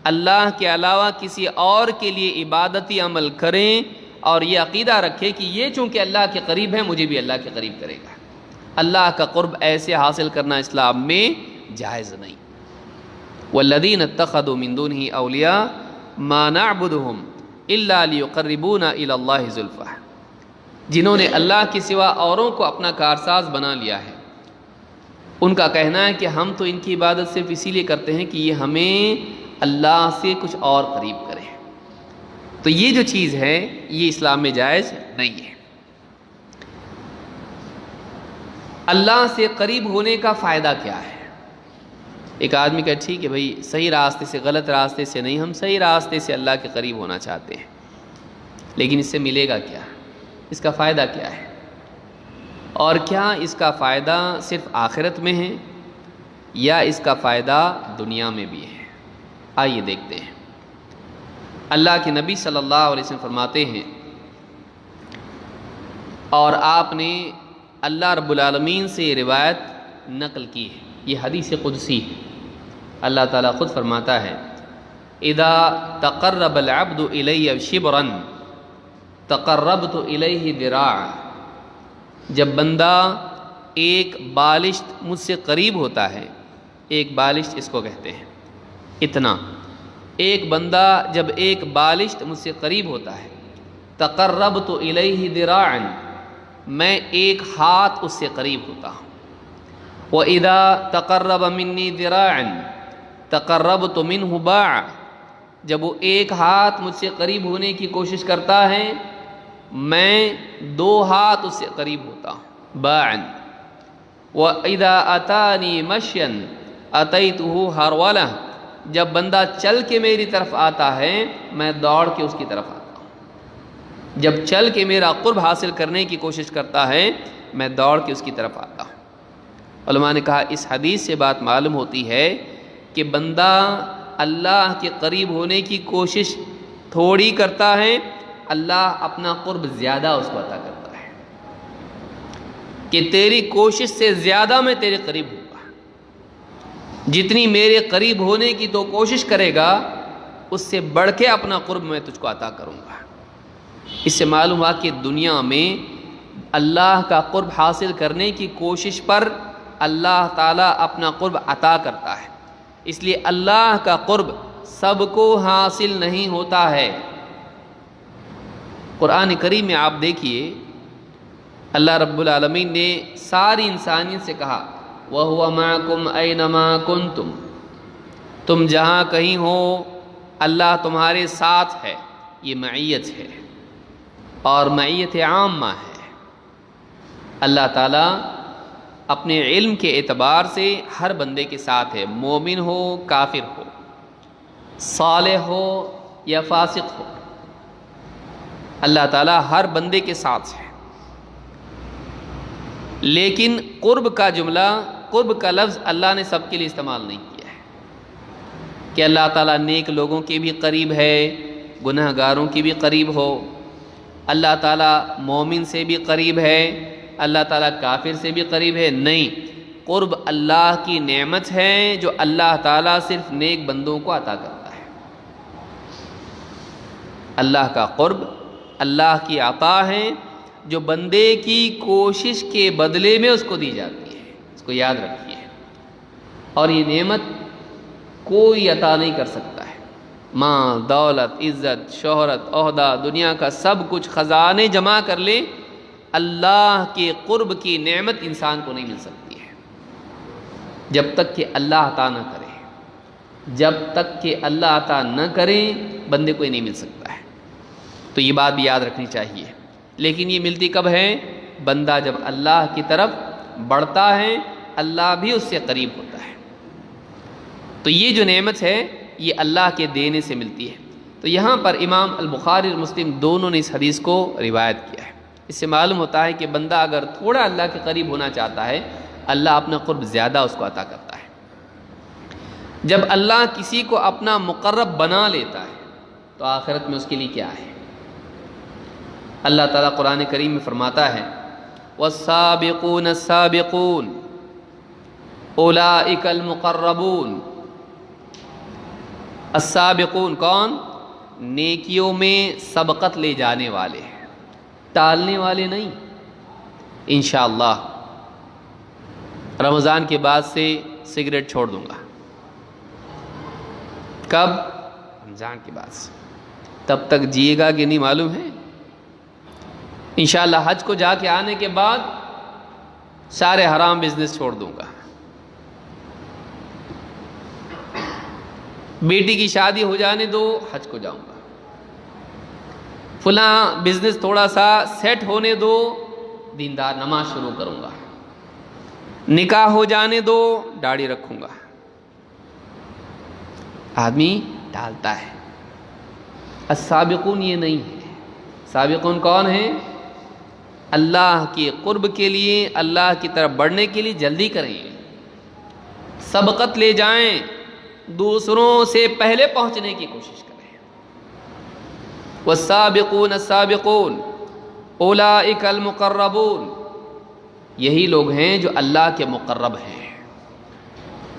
اللہ کے علاوہ کسی اور کے لیے عبادتی عمل کریں اور یہ عقیدہ رکھے کہ یہ چونکہ اللہ کے قریب ہے مجھے بھی اللہ کے قریب کرے گا۔ اللہ کا قرب ایسے حاصل کرنا اسلام میں جائز نہیں۔ والذین اتخذوا من دونہ اولیاء ما نعبدہم الا لیقربونا الی اللہ زلفی، جنہوں نے اللہ کے سوا اوروں کو اپنا کارساز بنا لیا ہے، ان کا کہنا ہے کہ ہم تو ان کی عبادت صرف اسی لیے کرتے ہیں کہ یہ ہمیں اللہ سے کچھ اور قریب کریں۔ تو یہ جو چیز ہے یہ اسلام میں جائز نہیں ہے۔ اللہ سے قریب ہونے کا فائدہ کیا ہے؟ ایک آدمی کہا ٹھیک ہے بھائی، صحیح راستے سے، غلط راستے سے نہیں، ہم صحیح راستے سے اللہ کے قریب ہونا چاہتے ہیں، لیکن اس سے ملے گا کیا؟ اس کا فائدہ کیا ہے؟ اور کیا اس کا فائدہ صرف آخرت میں ہے یا اس کا فائدہ دنیا میں بھی ہے؟ آئیے دیکھتے ہیں۔ اللہ کے نبی صلی اللہ علیہ وسلم فرماتے ہیں، اور آپ نے اللہ رب العالمین سے یہ روایت نقل کی ہے، یہ حدیث قدسی ہے۔ اللہ تعالیٰ خود فرماتا ہے اذا تقرب العبد الی شبرا تقربت الیہ ذراعا، جب بندہ ایک بالشت مجھ سے قریب ہوتا ہے، ایک بالشت اس کو کہتے ہیں اتنا، ایک بندہ جب ایک بالشت مجھ سے قریب ہوتا ہے، تقربت الیہ ذراعا، میں ایک ہاتھ اس سے قریب ہوتا ہوں۔ وَإِذَا تَقَرَّبَ مِنِّي ذِرَاعًا تَقَرَّبْتُ مِنْهُ بَاعًا، جب وہ ایک ہاتھ مجھ سے قریب ہونے کی کوشش کرتا ہے میں 2 ہاتھ اس سے قریب ہوتا ہوں، باعًا۔ وَإِذَا أَتَانِي مَشْيًا أَتَيْتُهُ هَرْوَلَةً، جب بندہ چل کے میری طرف آتا ہے میں دوڑ کے اس کی طرف آتا ہوں، جب چل کے میرا قرب حاصل کرنے کی کوشش کرتا ہے میں دوڑ کے اس کی طرف آتا ہوں۔ علماء نے کہا اس حدیث سے بات معلوم ہوتی ہے کہ بندہ اللہ کے قریب ہونے کی کوشش تھوڑی کرتا ہے، اللہ اپنا قرب زیادہ اس کو عطا کرتا ہے، کہ تیری کوشش سے زیادہ میں تیرے قریب ہوں گا، جتنی میرے قریب ہونے کی تو کوشش کرے گا اس سے بڑھ کے اپنا قرب میں تجھ کو عطا کروں گا۔ اس سے معلوم ہوا کہ دنیا میں اللہ کا قرب حاصل کرنے کی کوشش پر اللہ تعالیٰ اپنا قرب عطا کرتا ہے، اس لیے اللہ کا قرب سب کو حاصل نہیں ہوتا ہے۔ قرآن کریم میں آپ دیکھیے اللہ رب العالمین نے ساری انسانیت سے کہا وَهُوَ مَعَكُمْ أَيْنَمَا كُنْتُمْ، تم جہاں کہیں ہو اللہ تمہارے ساتھ ہے، یہ معیت ہے اور معیت عامہ ہے۔ اللہ تعالیٰ اپنے علم کے اعتبار سے ہر بندے کے ساتھ ہے، مومن ہو کافر ہو، صالح ہو یا فاسق ہو، اللہ تعالیٰ ہر بندے کے ساتھ ہے۔ لیکن قرب کا جملہ، قرب کا لفظ اللہ نے سب کے لیے استعمال نہیں کیا ہے کہ اللہ تعالیٰ نیک لوگوں کے بھی قریب ہے، گناہ گاروں کی بھی قریب ہو، اللہ تعالیٰ مومن سے بھی قریب ہے، اللہ تعالیٰ کافر سے بھی قریب ہے۔ نہیں، قرب اللہ کی نعمت ہے جو اللہ تعالیٰ صرف نیک بندوں کو عطا کرتا ہے۔ اللہ کا قرب اللہ کی عطا ہے جو بندے کی کوشش کے بدلے میں اس کو دی جاتی ہے، اس کو یاد رکھیے۔ اور یہ نعمت کوئی عطا نہیں کر سکتا ہے، مال، دولت، عزت، شہرت، عہدہ، دنیا کا سب کچھ خزانے جمع کر لے، اللہ کے قرب کی نعمت انسان کو نہیں مل سکتی ہے جب تک کہ اللہ عطا نہ کرے۔ جب تک کہ اللہ عطا نہ کرے بندے کو یہ نہیں مل سکتا ہے، تو یہ بات بھی یاد رکھنی چاہیے۔ لیکن یہ ملتی کب ہے؟ بندہ جب اللہ کی طرف بڑھتا ہے، اللہ بھی اس سے قریب ہوتا ہے۔ تو یہ جو نعمت ہے یہ اللہ کے دینے سے ملتی ہے۔ تو یہاں پر امام البخاری اور مسلم دونوں نے اس حدیث کو روایت کیا ہے۔ اس سے معلوم ہوتا ہے کہ بندہ اگر تھوڑا اللہ کے قریب ہونا چاہتا ہے، اللہ اپنا قرب زیادہ اس کو عطا کرتا ہے۔ جب اللہ کسی کو اپنا مقرب بنا لیتا ہے تو آخرت میں اس کے لیے کیا ہے؟ اللہ تعالیٰ قرآن کریم میں فرماتا ہے وَالسَّابِقُونَ السَّابِقُونَ أُولَئِكَ الْمُقَرَّبُونَ۔ السابقون کون؟ نیکیوں میں سبقت لے جانے والے، ٹالنے والے نہیں۔ انشاءاللہ رمضان کے بعد سے سگریٹ چھوڑ دوں گا۔ کب؟ رمضان کے بعد سے۔ تب تک جیے گا کہ نہیں معلوم ہے۔ انشاءاللہ حج کو جا کے آنے کے بعد سارے حرام بزنس چھوڑ دوں گا۔ بیٹی کی شادی ہو جانے دو، حج کو جاؤں گا۔ فلاں بزنس تھوڑا سا سیٹ ہونے دو، دیندار نماز شروع کروں گا۔ نکاح ہو جانے دو، داڑھی رکھوں گا۔ آدمی ٹالتا ہے۔ السابقون یہ نہیں ہے۔ سابقون کون ہیں؟ اللہ کے قرب کے لیے، اللہ کی طرف بڑھنے کے لیے جلدی کریں، سبقت لے جائیں، دوسروں سے پہلے پہنچنے کی کوشش کریں۔ والسابقون السابقون اولئک المقربون، یہی لوگ ہیں جو اللہ کے مقرب ہیں۔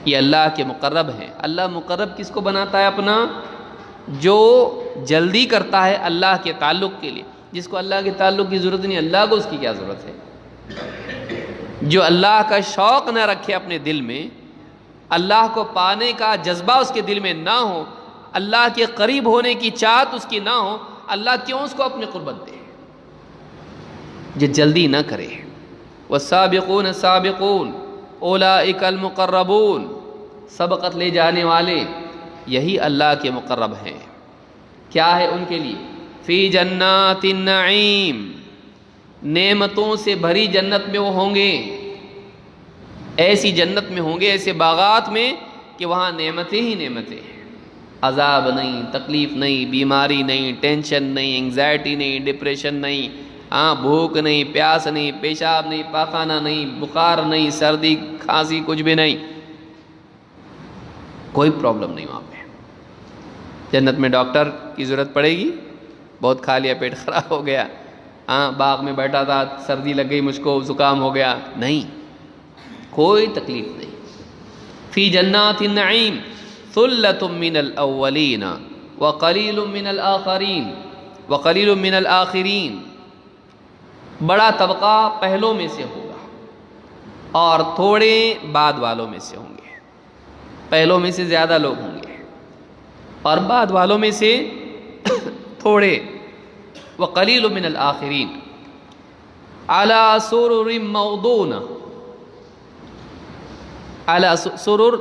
یہ اللہ کے مقرب ہیں۔ اللہ مقرب کس کو بناتا ہے اپنا؟ جو جلدی کرتا ہے اللہ کے تعلق کے لیے۔ جس کو اللہ کے تعلق کی ضرورت نہیں، اللہ کو اس کی کیا ضرورت ہے؟ جو اللہ کا شوق نہ رکھے اپنے دل میں، اللہ کو پانے کا جذبہ اس کے دل میں نہ ہو، اللہ کے قریب ہونے کی چاہت اس کی نہ ہو، اللہ کیوں اس کو اپنی قربت دے؟ جو جلدی نہ کرے۔ والسابقون السابقون اولئک المقربون، سبقت لے جانے والے یہی اللہ کے مقرب ہیں۔ کیا ہے ان کے لیے؟ فی جنات النعیم، نعمتوں سے بھری جنت میں وہ ہوں گے۔ ایسی جنت میں ہوں گے، ایسے باغات میں کہ وہاں نعمتیں ہی نعمتیں ہیں۔ عذاب نہیں، تکلیف نہیں، بیماری نہیں، ٹینشن نہیں، انگزائٹی نہیں، ڈپریشن نہیں، بھوک نہیں، پیاس نہیں، پیشاب نہیں، پاخانہ نہیں، بخار نہیں، سردی کھانسی کچھ بھی نہیں، کوئی پرابلم نہیں وہاں پہ۔ جنت میں ڈاکٹر کی ضرورت پڑے گی؟ بہت کھا لیا، پیٹ خراب ہو گیا، باغ میں بیٹھا تھا، سردی لگ گئی مجھ کو، زکام ہو گیا، نہیں، کوئی تکلیف نہیں۔ فی جنات النعیم ثلۃ من الاولین وقلیل من الآخرین وقلیل من الآخرین، بڑا طبقہ پہلوں میں سے ہوگا اور تھوڑے بعد والوں میں سے ہوں گے۔ پہلوں میں سے زیادہ لوگ ہوں گے اور بعد والوں میں سے تھوڑے۔ وقلیل من الآخرین علی سرر موضونہ، علی سرر،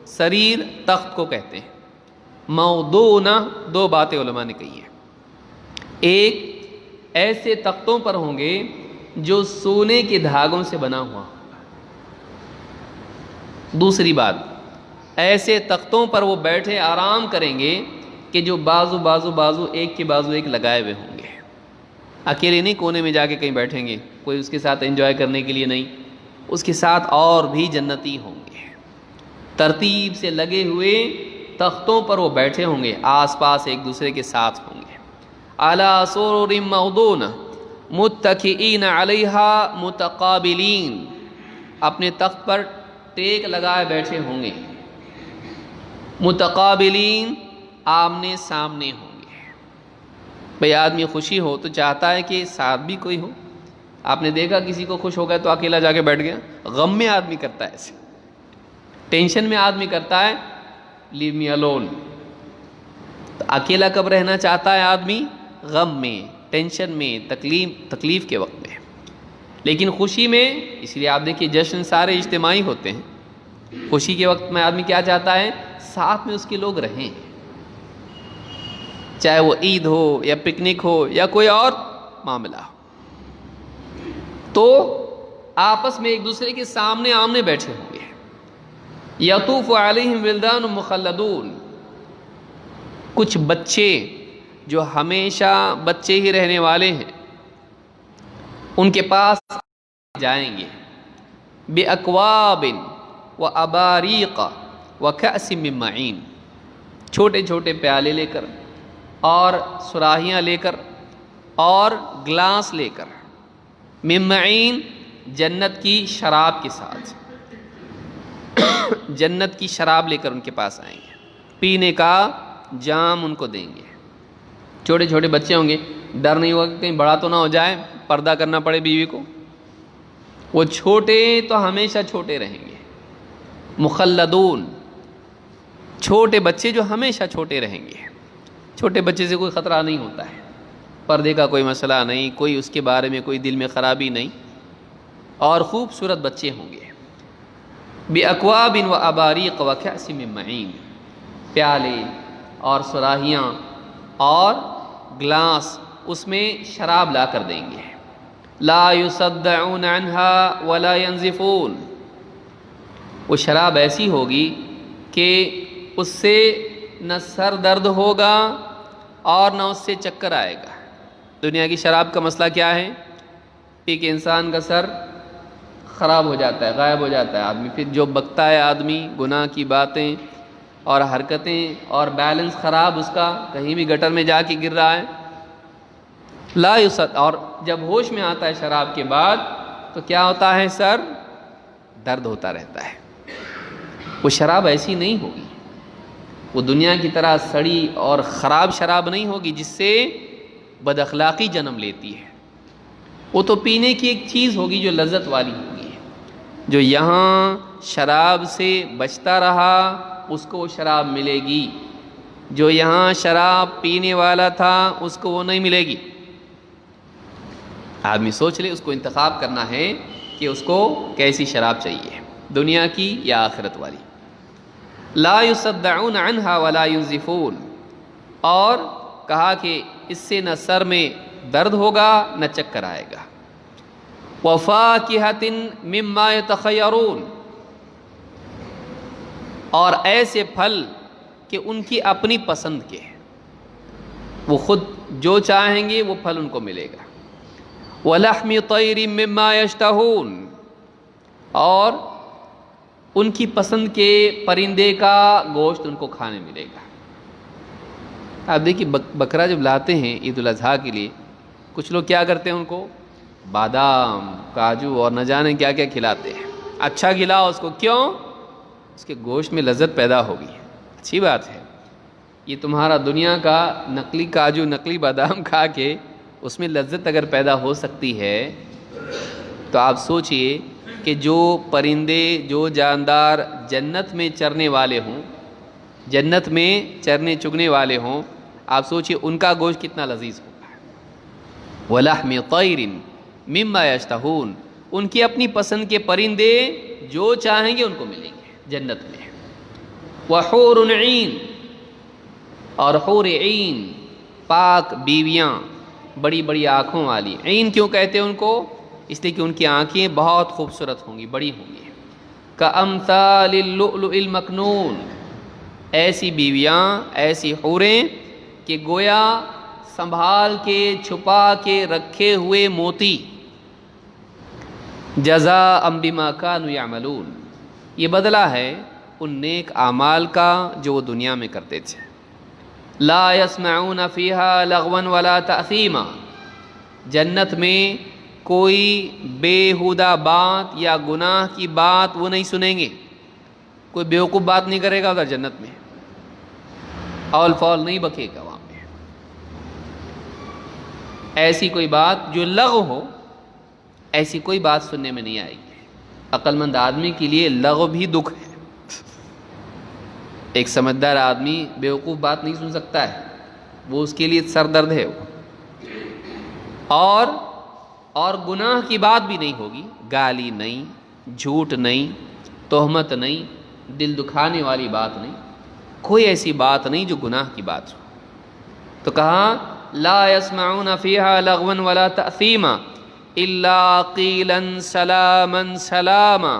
سریر تخت کو کہتے ہیں، موضونہ دو باتیں علماء نے کہی ہیں۔ ایک، ایسے تختوں پر ہوں گے جو سونے کے دھاگوں سے بنا ہوا ہوگا۔ دوسری بات، ایسے تختوں پر وہ بیٹھے آرام کریں گے کہ جو بازو ایک کے بازو ایک لگائے ہوئے ہوں گے۔ اکیلے نہیں کونے میں جا کے کہیں بیٹھیں گے، کوئی اس کے ساتھ انجوائے کرنے کے لیے نہیں، اس کے ساتھ اور بھی جنتی ہوں گے۔ ترتیب سے لگے ہوئے تختوں پر وہ بیٹھے ہوں گے، آس پاس ایک دوسرے کے ساتھ ہوں گے۔ علی سرر موضونہ متکئین علیہا متقابلین، اپنے تخت پر ٹیک لگائے بیٹھے ہوں گے، متقابلین، آمنے سامنے ہوں گے۔ بھئی آدمی خوشی ہو تو چاہتا ہے کہ ساتھ بھی کوئی ہو۔ آپ نے دیکھا کسی کو خوش ہو گیا تو اکیلا جا کے بیٹھ گیا؟ غم میں آدمی کرتا ہے ایسے، ٹینشن میں آدمی کرتا ہے لیو می الون۔ تو اکیلا کب رہنا چاہتا ہے آدمی؟ غم میں، ٹینشن میں، تکلیف کے وقت میں۔ لیکن خوشی میں، اس لیے آپ دیکھیے جشن سارے اجتماعی ہوتے ہیں۔ خوشی کے وقت میں آدمی کیا چاہتا ہے؟ ساتھ میں اس کے لوگ رہیں، چاہے وہ عید ہو یا پکنک ہو یا کوئی اور معاملہ ہو، تو آپس میں ایک دوسرے کے سامنے آمنے بیٹھے ہوں گے۔ یطوف علیہم ولدان مخلدون، کچھ بچے جو ہمیشہ بچے ہی رہنے والے ہیں ان کے پاس جائیں گے، بِأَكْوَابٍ وَأَبَارِيقَ وَكَأْسٍ مِّن مَّعِينٍ، چھوٹے چھوٹے پیالے لے کر اور سراہیاں لے کر اور گلاس لے کر، مِّن مَّعِين، جنت کی شراب کے ساتھ، جنت کی شراب لے کر ان کے پاس آئیں گے، پینے کا جام ان کو دیں گے۔ چھوٹے چھوٹے بچے ہوں گے، ڈر نہیں ہوگا کہ کہیں بڑا تو نہ ہو جائے، پردہ کرنا پڑے بیوی کو۔ وہ چھوٹے تو ہمیشہ چھوٹے رہیں گے، مخلدون، چھوٹے بچے جو ہمیشہ چھوٹے رہیں گے۔ چھوٹے بچے سے کوئی خطرہ نہیں ہوتا ہے، پردے کا کوئی مسئلہ نہیں، کوئی اس کے بارے میں کوئی دل میں خرابی نہیں، اور خوبصورت بچے ہوں گے۔ بِأَكْوَابٍ وَأَبَارِيقَ وَكَأْسٍ مِّن مَّعِينٍ، پیالے اور سراہیاں اور گلاس، اس میں شراب لا کر دیں گے۔ لا يصدعون عنها ولا ينزفون، وہ شراب ایسی ہوگی کہ اس سے نہ سر درد ہوگا اور نہ اس سے چکر آئے گا۔ دنیا کی شراب کا مسئلہ کیا ہے؟ پی کے انسان کا سر خراب ہو جاتا ہے، غائب ہو جاتا ہے آدمی، پھر جو بکتا ہے آدمی، گناہ کی باتیں اور حرکتیں اور بیلنس خراب اس کا، کہیں بھی گٹر میں جا کے گر رہا ہے۔ لا یصد، اور جب ہوش میں آتا ہے شراب کے بعد تو کیا ہوتا ہے؟ سر درد ہوتا رہتا ہے۔ وہ شراب ایسی نہیں ہوگی، وہ دنیا کی طرح سڑی اور خراب شراب نہیں ہوگی جس سے بد اخلاقی جنم لیتی ہے۔ وہ تو پینے کی ایک چیز ہوگی جو لذت والی ہوگی، جو یہاں شراب سے بچتا رہا اس کو وہ شراب ملے گی، جو یہاں شراب پینے والا تھا اس کو وہ نہیں ملے گی۔ آدمی سوچ لے، اس کو انتخاب کرنا ہے کہ اس کو کیسی شراب چاہیے، دنیا کی یا آخرت والی۔ لا يصدعون عنها ولا ينزفون، اور کہا کہ اس سے نہ سر میں درد ہوگا نہ چکر آئے گا۔ وفاکہۃ مما یتخیرون، اور ایسے پھل کہ ان کی اپنی پسند کے، وہ خود جو چاہیں گے وہ پھل ان کو ملے گا۔ وَلَحْمِ طَيْرٍ مِّمَّا يَشْتَهُونَ، اور ان کی پسند کے پرندے کا گوشت ان کو کھانے ملے گا۔ آپ دیکھیے بکرا جب لاتے ہیں عید الاضحیٰ کے لیے، کچھ لوگ کیا کرتے ہیں، ان کو بادام، کاجو اور نہ جانے کیا کیا کھلاتے ہیں۔ اچھا کھلاؤ اس کو، کیوں؟ اس کے گوشت میں لذت پیدا ہوگی، اچھی بات ہے۔ یہ تمہارا دنیا کا نقلی کاجو، نقلی بادام کھا کے اس میں لذت اگر پیدا ہو سکتی ہے تو آپ سوچئے کہ جو پرندے، جو جاندار جنت میں چرنے والے ہوں، جنت میں چرنے چگنے والے ہوں، آپ سوچئے ان کا گوشت کتنا لذیذ ہوگا۔ وَلَحْمِ طَيْرٍ مِّمَّا يَشْتَهُونَ، ان کی اپنی پسند کے پرندے جو چاہیں گے ان کو ملیں گے جنت میں۔ وَحُورٌ عِین، اور حور عین، پاک بیویاں، بڑی بڑی آنکھوں والی۔ عین کیوں کہتے ہیں ان کو؟ اس لیے کہ ان کی آنکھیں بہت خوبصورت ہوں گی، بڑی ہوں گی. کأمثال اللؤلؤ المکنون، ایسی بیویاں، ایسی حوریں کہ گویا سنبھال کے چھپا کے رکھے ہوئے موتی. جزاء بما كانوا يعملون، یہ بدلہ ہے ان نیک اعمال کا جو وہ دنیا میں کرتے تھے. لا يسمعون فيها لغوا ولا تأثیما، جنت میں کوئی بےہودہ بات یا گناہ کی بات وہ نہیں سنیں گے. کوئی بیوقوف بات نہیں کرے گا ادھر جنت میں، اول فول نہیں بکے گا وہاں پہ. ایسی کوئی بات جو لغو ہو، ایسی کوئی بات سننے میں نہیں آئے گی. عقل مند آدمی کے لیے لغو بھی دکھ ہے. ایک سمجھدار آدمی بیوقوف بات نہیں سن سکتا ہے، وہ اس کے لیے سر درد ہے. اور گناہ کی بات بھی نہیں ہوگی، گالی نہیں، جھوٹ نہیں، تہمت نہیں، دل دکھانے والی بات نہیں، کوئی ایسی بات نہیں جو گناہ کی بات ہو. تو کہا لا يسمعون فيها لغوا ولا تأثیما الا قیلا سلاما سلاما،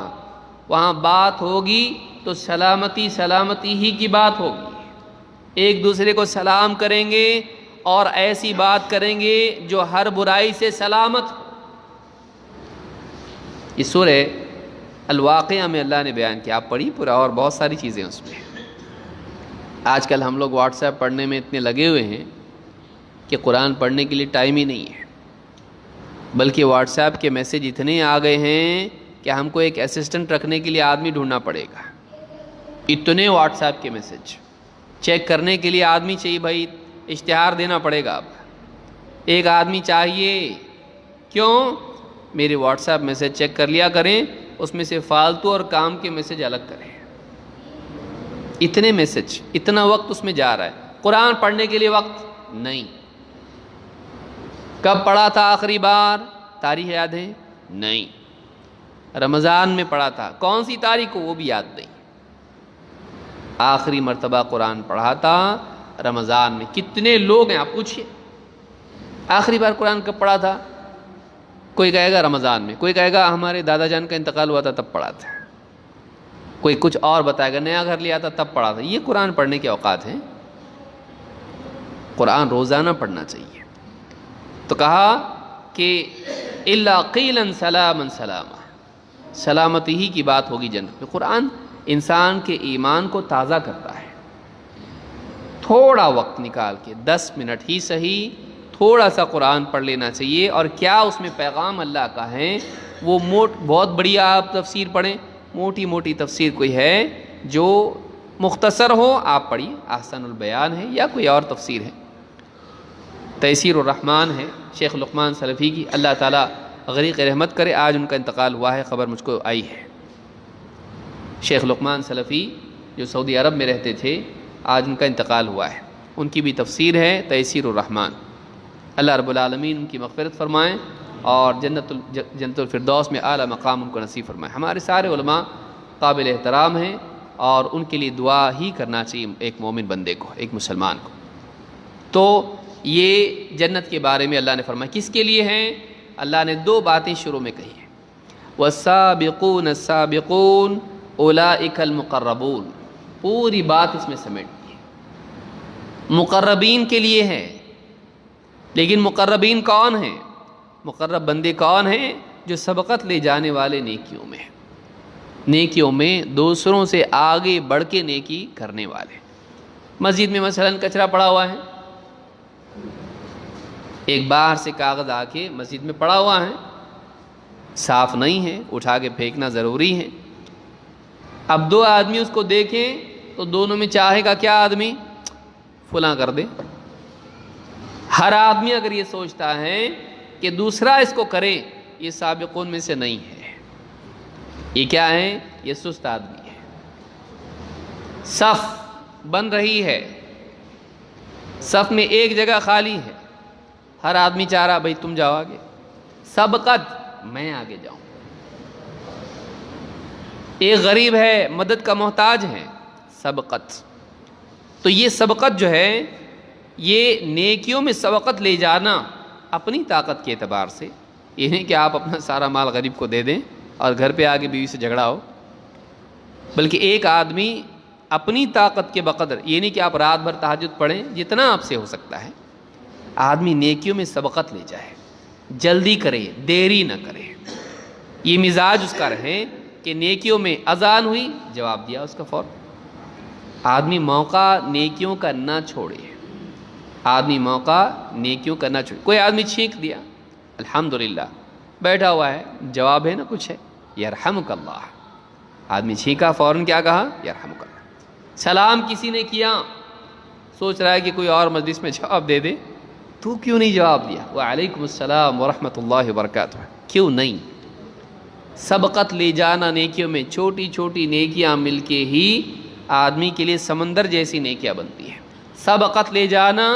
وہاں بات ہوگی تو سلامتی سلامتی ہی کی بات ہوگی. ایک دوسرے کو سلام کریں گے اور ایسی بات کریں گے جو ہر برائی سے سلامت ہو. یہ سورہ الواقعہ میں اللہ نے بیان کیا، آپ پڑھی پورا، اور بہت ساری چیزیں اس میں. آج کل ہم لوگ واٹس ایپ پڑھنے میں اتنے لگے ہوئے ہیں کہ قرآن پڑھنے کے لیے ٹائم ہی نہیں ہے، بلکہ واٹس ایپ کے میسج اتنے آ گئے ہیں کہ ہم کو ایک اسسٹنٹ رکھنے کے لیے آدمی ڈھونڈنا پڑے گا. اتنے واٹس ایپ کے میسج چیک کرنے کے لیے آدمی چاہیے. بھائی اشتہار دینا پڑے گا، اب ایک آدمی چاہیے. کیوں؟ میرے واٹس ایپ میسج چیک کر لیا کریں، اس میں سے فالتو اور کام کے میسج الگ کریں. اتنے میسج، اتنا وقت اس میں جا رہا ہے. قرآن پڑھنے کے لیے وقت نہیں. کب پڑھا تھا آخری بار؟ تاریخ یاد ہے؟ نہیں. رمضان میں پڑھا تھا، کون سی تاریخ کو وہ بھی یاد نہیں. آخری مرتبہ قرآن پڑھا تھا رمضان میں. کتنے لوگ ہیں آپ پوچھئے آخری بار قرآن کب پڑھا تھا؟ کوئی کہے گا رمضان میں، کوئی کہے گا ہمارے دادا جان کا انتقال ہوا تھا تب پڑھا تھا، کوئی کچھ اور بتائے گا نیا گھر لیا تھا تب پڑھا تھا. یہ قرآن پڑھنے کے اوقات ہیں؟ قرآن روزانہ پڑھنا چاہیے. تو کہا کہ الا قیلا سلاما سلاما، سلامتی ہی کی بات ہوگی جنت میں. قرآن انسان کے ایمان کو تازہ کرتا ہے. تھوڑا وقت نکال کے 10 منٹ ہی صحیح تھوڑا سا قرآن پڑھ لینا چاہیے. اور کیا اس میں پیغام اللہ کا ہے. وہ بہت بڑھیا آپ تفسیر پڑھیں، موٹی موٹی تفسیر کوئی ہے جو مختصر ہو آپ پڑھیے، احسن البیان ہے یا کوئی اور تفسیر ہے. تیسیر الرحمن ہے شیخ لقمان سلفی کی، اللہ تعالیٰ غریق رحمت کرے. آج ان کا انتقال ہوا ہے، خبر مجھ کو آئی ہے. شیخ لقمان سلفی جو سعودی عرب میں رہتے تھے، آج ان کا انتقال ہوا ہے. ان کی بھی تفسیر ہے تیسیر الرحمن. اللہ رب العالمین ان کی مغفرت فرمائیں اور جنت الفردوس میں اعلیٰ مقام ان کو نصیب فرمائیں. ہمارے سارے علماء قابل احترام ہیں اور ان کے لیے دعا ہی کرنا چاہیے ایک مومن بندے کو، ایک مسلمان کو. تو یہ جنت کے بارے میں اللہ نے فرمایا کس کے لیے ہیں. اللہ نے 2 باتیں شروع میں کہی ہیں، والسابقون السابقون اولئک المقربون. پوری بات اس میں سمیٹ دی ہے. مقربین کے لیے ہے، لیکن مقربین کون ہیں؟ مقرب بندے کون ہیں؟ جو سبقت لے جانے والے نیکیوں میں، نیکیوں میں دوسروں سے آگے بڑھ کے نیکی کرنے والے. مسجد میں مثلا کچرا پڑا ہوا ہے، ایک باہر سے کاغذ آ کے مسجد میں پڑا ہوا ہے، صاف نہیں ہے، اٹھا کے پھینکنا ضروری ہے. اب 2 آدمی اس کو دیکھیں تو دونوں میں چاہے گا کیا آدمی؟ فلاں کر دے. ہر آدمی اگر یہ سوچتا ہے کہ دوسرا اس کو کرے، یہ سابقون میں سے نہیں ہے. یہ کیا ہے؟ یہ سست آدمی ہے. صف بن رہی ہے، صف میں ایک جگہ خالی ہے، ہر آدمی چاہ رہا بھائی تم جاؤ آگے، سبقت میں آگے جاؤں. ایک غریب ہے، مدد کا محتاج ہے، سبقت. تو یہ سبقت جو ہے، یہ نیکیوں میں سبقت لے جانا اپنی طاقت کے اعتبار سے یہ نہیں کہ آپ اپنا سارا مال غریب کو دے دیں اور گھر پہ آ کے بیوی سے جھگڑا ہو، بلکہ ایک آدمی اپنی طاقت کے بقدر، یہ نہیں کہ آپ رات بھر تہجد پڑھیں، جتنا آپ سے ہو سکتا ہے آدمی نیکیوں میں سبقت لے جائے، جلدی کرے، دیری نہ کرے، یہ مزاج اس کا رہے کہ نیکیوں میں اذان ہوئی جواب دیا اس کا فوراً۔ آدمی موقع نیکیوں کا نہ چھوڑے، آدمی موقع نیکیوں کا نہ چھوڑے۔ کوئی آدمی چھینک دیا، الحمدللہ بیٹھا ہوا ہے، جواب ہے نا کچھ ہے، یرحمک اللہ۔ آدمی چھینکا، فوراً کیا کہا؟ یرحمک اللہ۔ سلام کسی نے کیا، سوچ رہا ہے کہ کوئی اور مجلس میں جواب دے دے، تو کیوں نہیں جواب دیا؟ وعلیکم السلام ورحمۃ اللہ وبرکاتہ، کیوں نہیں؟ سبقت لے جانا نیکیوں میں، چھوٹی چھوٹی نیکیاں مل کے ہی آدمی کے لیے سمندر جیسی نیکیاں بنتی ہیں۔ سبقت لے جانا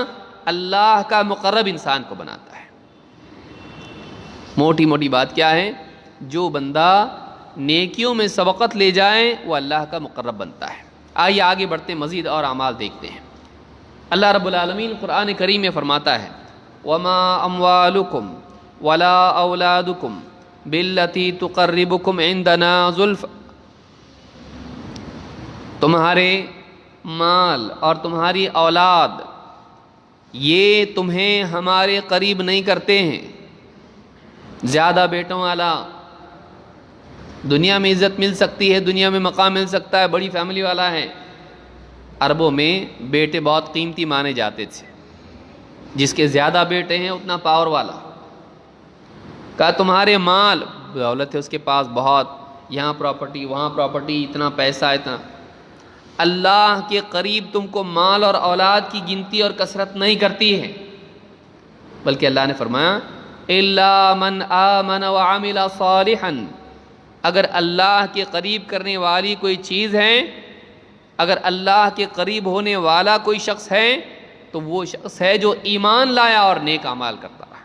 اللہ کا مقرب انسان کو بناتا ہے۔ موٹی موٹی بات کیا ہے؟ جو بندہ نیکیوں میں سبقت لے جائے وہ اللہ کا مقرب بنتا ہے۔ آئیے آگے بڑھتے مزید اور اعمال دیکھتے ہیں۔ اللہ رب العالمین قرآن کریم میں فرماتا ہے وَمَا أَمْوَالُكُمْ وَلَا أَوْلَادُكُمْ بِالَّتِي تُقَرِّبُكُمْ عِنْدَنَا زُلْفَىٰ، تمہارے مال اور تمہاری اولاد یہ تمہیں ہمارے قریب نہیں کرتے ہیں۔ زیادہ بیٹوں والا، دنیا میں عزت مل سکتی ہے، دنیا میں مقام مل سکتا ہے، بڑی فیملی والا ہے، عربوں میں بیٹے بہت قیمتی مانے جاتے تھے، جس کے زیادہ بیٹے ہیں اتنا پاور والا۔ کہا تمہارے مال، دولت ہے اس کے پاس بہت، یہاں پراپرٹی وہاں پراپرٹی، اتنا پیسہ اتنا۔ اللہ کے قریب تم کو مال اور اولاد کی گنتی اور کثرت نہیں کرتی ہے، بلکہ اللہ نے فرمایا إِلَّا مَنْ آمَنَ وَعَمِلَ صَالِحًا، اگر اللہ کے قریب کرنے والی کوئی چیز ہے، اگر اللہ کے قریب ہونے والا کوئی شخص ہے تو وہ شخص ہے جو ایمان لایا اور نیک اعمال کرتا رہا۔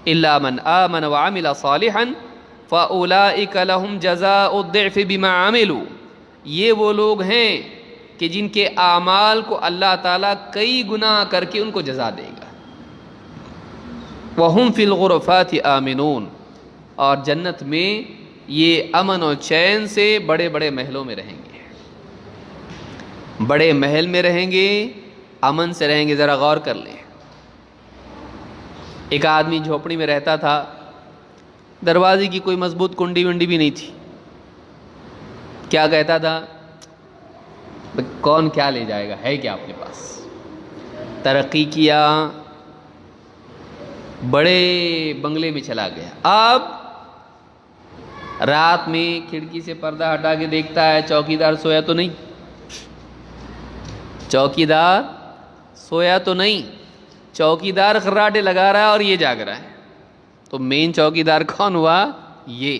إِلَّا مَنْ آمَنَ وَعَمِلَ صَالِحًا فَأُولَٰئِكَ لَهُمْ جَزَاءُ الضِّعْفِ بِمَا عَمِلُوا، یہ وہ لوگ ہیں کہ جن کے اعمال کو اللہ تعالیٰ کئی گنا کر کے ان کو جزا دے گا۔ وَهُمْ فِي الْغُرَفَاتِ آمِنُونَ، اور جنت میں یہ امن اور چین سے بڑے بڑے محلوں میں رہیں گے، بڑے محل میں رہیں گے، امن سے رہیں گے۔ ذرا غور کر لیں، ایک آدمی جھوپڑی میں رہتا تھا، دروازے کی کوئی مضبوط کنڈی ونڈی بھی نہیں تھی، کیا کہتا تھا؟ کون کیا لے جائے گا، ہے کیا آپ کے پاس؟ ترقی کیا، بڑے بنگلے میں چلا گیا، اب رات میں کھڑکی سے پردہ ہٹا کے دیکھتا ہے چوکیدار سویا تو نہیں، چوکیدار سویا تو نہیں، چوکیدار خراٹے لگا رہا ہے اور یہ جاگ رہا ہے، تو مین چوکیدار کون ہوا؟ یہ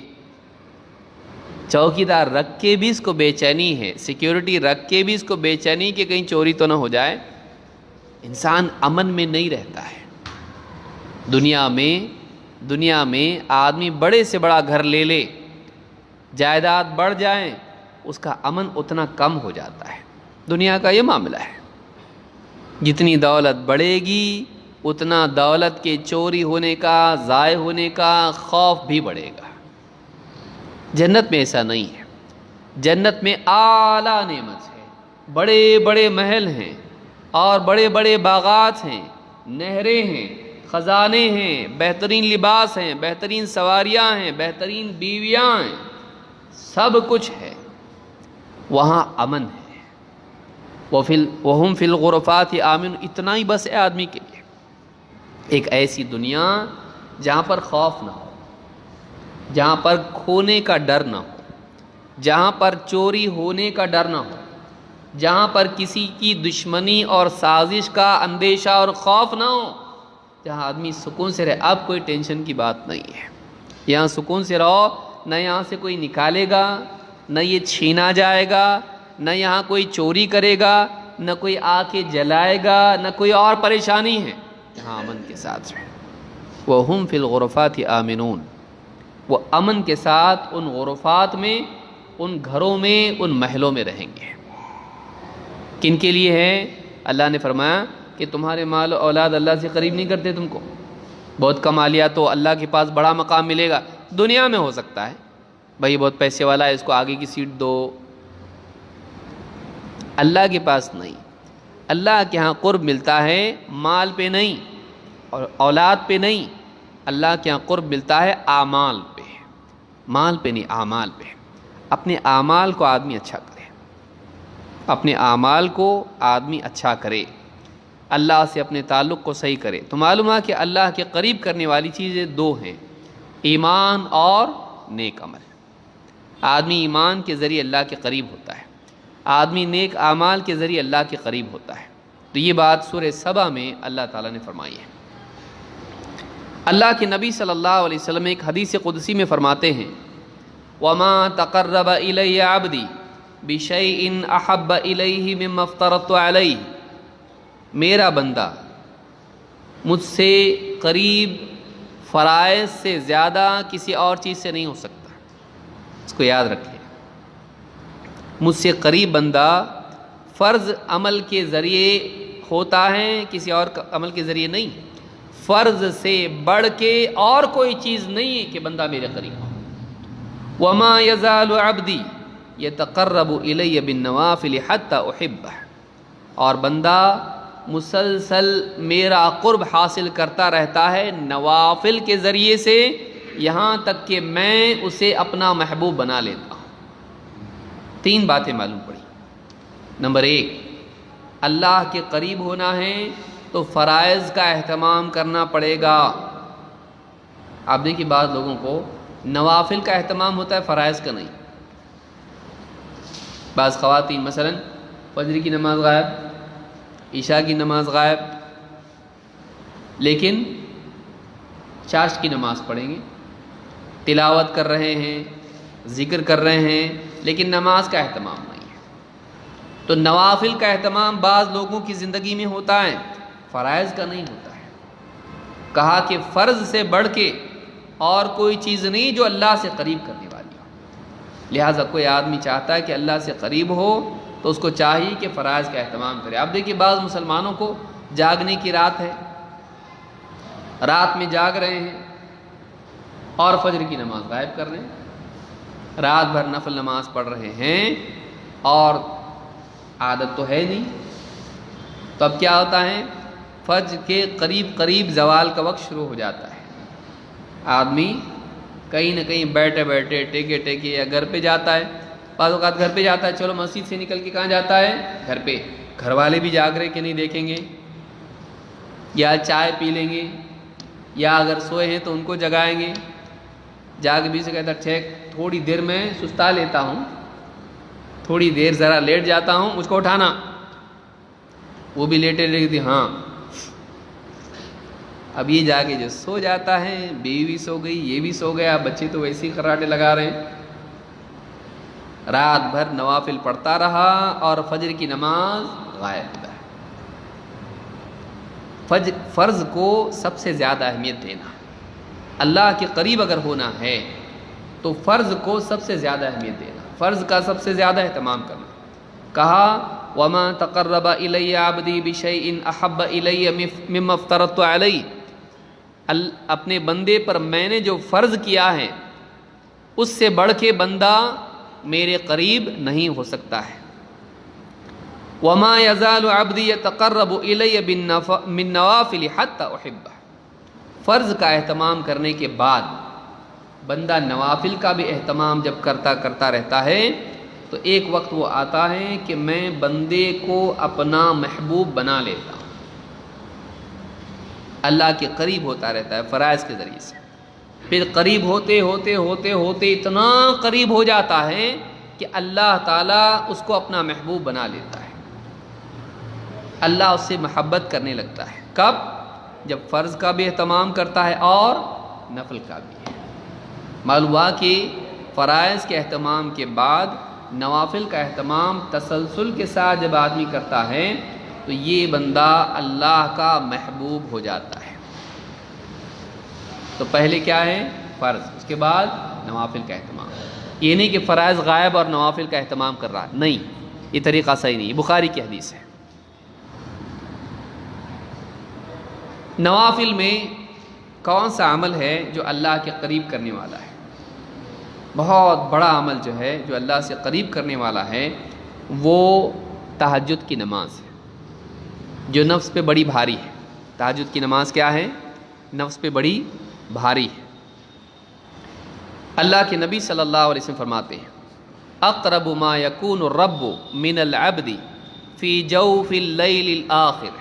چوکیدار رکھ کے بھی اس کو بے چینی ہے، سیکیورٹی رکھ کے بھی اس کو بے چینی کہ کہیں چوری تو نہ ہو جائے۔ انسان امن میں نہیں رہتا ہے۔ دنیا میں آدمی بڑے سے بڑا گھر لے لے، جائیداد بڑھ جائیں، اس کا امن اتنا کم ہو جاتا ہے۔ دنیا کا یہ معاملہ ہے، جتنی دولت بڑھے گی اتنا دولت کے چوری ہونے کا، ضائع ہونے کا خوف بھی بڑھے گا۔ جنت میں ایسا نہیں ہے، جنت میں اعلیٰ نعمت ہے، بڑے بڑے محل ہیں اور بڑے بڑے باغات ہیں، نہریں ہیں، خزانے ہیں، بہترین لباس ہیں، بہترین سواریاں ہیں، بہترین بیویاں ہیں، سب کچھ ہے، وہاں امن ہے۔ وَهُمْ فِي الْغُرَفَاتِ آمِنُونَ، اتنا ہی بس ہے آدمی کے لیے، ایک ایسی دنیا جہاں پر خوف نہ ہو، جہاں پر کھونے کا ڈر نہ ہو، جہاں پر چوری ہونے کا ڈر نہ ہو، جہاں پر کسی کی دشمنی اور سازش کا اندیشہ اور خوف نہ ہو، جہاں آدمی سکون سے رہے۔ اب کوئی ٹینشن کی بات نہیں ہے، یہاں سکون سے رہو، نہ یہاں سے کوئی نکالے گا، نہ یہ چھینا جائے گا، نہ یہاں کوئی چوری کرے گا، نہ کوئی آ کے جلائے گا، نہ کوئی اور پریشانی ہے، یہاں امن کے ساتھ رہے۔ وَهُمْ فِي الْغُرَفَاتِ آمِنُونَ، وہ امن کے ساتھ ان غرفات میں، ان گھروں میں، ان محلوں میں رہیں گے۔ کن کے لیے ہے؟ اللہ نے فرمایا کہ تمہارے مال و اولاد اللہ سے قریب نہیں کرتے تم کو، بہت کما لیا تو اللہ کے پاس بڑا مقام ملے گا، دنیا میں ہو سکتا ہے، بھائی بہت پیسے والا ہے اس کو آگے کی سیٹ دو، اللہ کے پاس نہیں۔ اللہ کے ہاں قرب ملتا ہے مال پہ نہیں اور اولاد پہ نہیں، اللہ کے ہاں قرب ملتا ہے اعمال پہ، مال پہ نہیں، اعمال پہ۔ اپنے اعمال کو آدمی اچھا کرے، اپنے اعمال کو آدمی اچھا کرے، اللہ سے اپنے تعلق کو صحیح کرے، تو معلوم ہے کہ اللہ کے قریب کرنے والی چیزیں دو ہیں، ایمان اور نیک عمل۔ آدمی ایمان کے ذریعے اللہ کے قریب ہوتا ہے، آدمی نیک اعمال کے ذریعے اللہ کے قریب ہوتا ہے۔ تو یہ بات سورہ سبا میں اللہ تعالیٰ نے فرمائی ہے۔ اللہ کے نبی صلی اللہ علیہ وسلم ایک حدیث قدسی میں فرماتے ہیں، وَمَا تَقَرَّبَ إِلَيَّ عَبْدِي بِشَيْءٍ أَحَبَّ إِلَيْهِ مِمَّا افْتَرَضْتُ عَلَيْهِ، میرا بندہ مجھ سے قریب فرائض سے زیادہ کسی اور چیز سے نہیں ہو سکتا، اس کو یاد رکھیں۔ مجھ سے قریب بندہ فرض عمل کے ذریعے ہوتا ہے، کسی اور عمل کے ذریعے نہیں، فرض سے بڑھ کے اور کوئی چیز نہیں ہے کہ بندہ میرے قریب ہو۔ وَمَا يَزَالُ عَبْدِي يَتَقَرَّبُ إِلَيَّ بِالنَّوَافِلِ حَتَّى أُحِبَّهُ، اور بندہ مسلسل میرا قرب حاصل کرتا رہتا ہے نوافل کے ذریعے سے، یہاں تک کہ میں اسے اپنا محبوب بنا لیتا ہوں۔ تین باتیں معلوم پڑی۔ نمبر ایک، اللہ کے قریب ہونا ہے تو فرائض کا اہتمام کرنا پڑے گا۔ آپ دیکھیے بعض لوگوں کو نوافل کا اہتمام ہوتا ہے، فرائض کا نہیں۔ بعض خواتین مثلا فجر کی نماز غائب، عشاء کی نماز غائب، لیکن چاشت کی نماز پڑھیں گے، تلاوت کر رہے ہیں، ذکر کر رہے ہیں، لیکن نماز کا اہتمام نہیں ہے۔ تو نوافل کا اہتمام بعض لوگوں کی زندگی میں ہوتا ہے، فرائض کا نہیں ہوتا ہے۔ کہا کہ فرض سے بڑھ کے اور کوئی چیز نہیں جو اللہ سے قریب کرنے والی ہو، لہٰذا کوئی آدمی چاہتا ہے کہ اللہ سے قریب ہو تو اس کو چاہیے کہ فرائض کا اہتمام کرے۔ آپ دیکھیے بعض مسلمانوں کو جاگنے کی رات ہے، رات میں جاگ رہے ہیں اور فجر کی نماز غائب کر رہے ہیں، رات بھر نفل نماز پڑھ رہے ہیں اور عادت تو ہے نہیں، تو اب کیا ہوتا ہے، فجر کے قریب قریب زوال کا وقت شروع ہو جاتا ہے، آدمی کہیں نہ کہیں بیٹھے بیٹھے ٹیکے ٹیکے یا گھر پہ جاتا ہے، بعض اوقات گھر پہ جاتا ہے، چلو مسجد سے نکل کے کہاں جاتا ہے، گھر پہ، گھر والے بھی جاگ رہے کہ نہیں دیکھیں گے، یا چائے پی لیں گے، یا اگر سوئے ہیں تو ان کو جگائیں گے، جاگ بھی سے کہتا ٹھیک تھوڑی دیر میں سستا لیتا ہوں، تھوڑی دیر ذرا لیٹ جاتا ہوں، مجھ کو اٹھانا، وہ بھی لیٹے لیٹے ہاں، اب یہ جا کے جو سو جاتا ہے، بیوی بھی سو گئی، یہ بھی سو گیا، بچے تو ویسے ہی خراٹے لگا رہے ہیں، رات بھر نوافل پڑھتا رہا اور فجر کی نماز غائب ہے۔ فرض کو سب سے زیادہ اہمیت دینا، اللہ کے قریب اگر ہونا ہے تو فرض کو سب سے زیادہ اہمیت دینا، فرض کا سب سے زیادہ اہتمام کرنا۔ کہا وَمَا تَقَرَّبَ إِلَيَّ عَبْدِي بِشَيْءٍ أَحَبَّ إِلَيَّ مِمَّا افْتَرَضْتُ عَلَيْهِ، اپنے بندے پر میں نے جو فرض کیا ہے اس سے بڑھ کے بندہ میرے قریب نہیں ہو سکتا ہے۔ وَمَا يَزَالُ عَبْدِي يَتَقَرَّبُ إِلَيَّ بِالنَّوَافِلِ حَتَّى أُحِبَّهُ، فرض کا اہتمام کرنے کے بعد بندہ نوافل کا بھی اہتمام جب کرتا رہتا ہے تو ایک وقت وہ آتا ہے کہ میں بندے کو اپنا محبوب بنا لیتا ہوں، اللہ کے قریب ہوتا رہتا ہے فرائض کے ذریعے سے، پھر قریب ہوتے ہوتے ہوتے ہوتے اتنا قریب ہو جاتا ہے کہ اللہ تعالیٰ اس کو اپنا محبوب بنا لیتا ہے، اللہ اس سے محبت کرنے لگتا ہے۔ کب؟ جب فرض کا بھی اہتمام کرتا ہے اور نفل کا بھی ہے۔ معلوم ہوا کہ فرائض کے اہتمام کے بعد نوافل کا اہتمام تسلسل کے ساتھ جب آدمی کرتا ہے تو یہ بندہ اللہ کا محبوب ہو جاتا ہے۔ تو پہلے کیا ہے؟ فرض، اس کے بعد نوافل کا اہتمام۔ یہ نہیں کہ فرائض غائب اور نوافل کا اہتمام کر رہا ہے، نہیں، یہ طریقہ صحیح نہیں، یہ بخاری کی حدیث ہے۔ نوافل میں کون سا عمل ہے جو اللہ کے قریب کرنے والا ہے؟ بہت بڑا عمل جو ہے جو اللہ سے قریب کرنے والا ہے وہ تہجد کی نماز ہے، جو نفس پہ بڑی بھاری ہے۔ تہجد کی نماز کیا ہے؟ نفس پہ بڑی بھاری ہے۔ اللہ کے نبی صلی اللہ علیہ وسلم فرماتے ہیں اقرب ما یکون الرب من العبد فی جوف اللیل الآخر،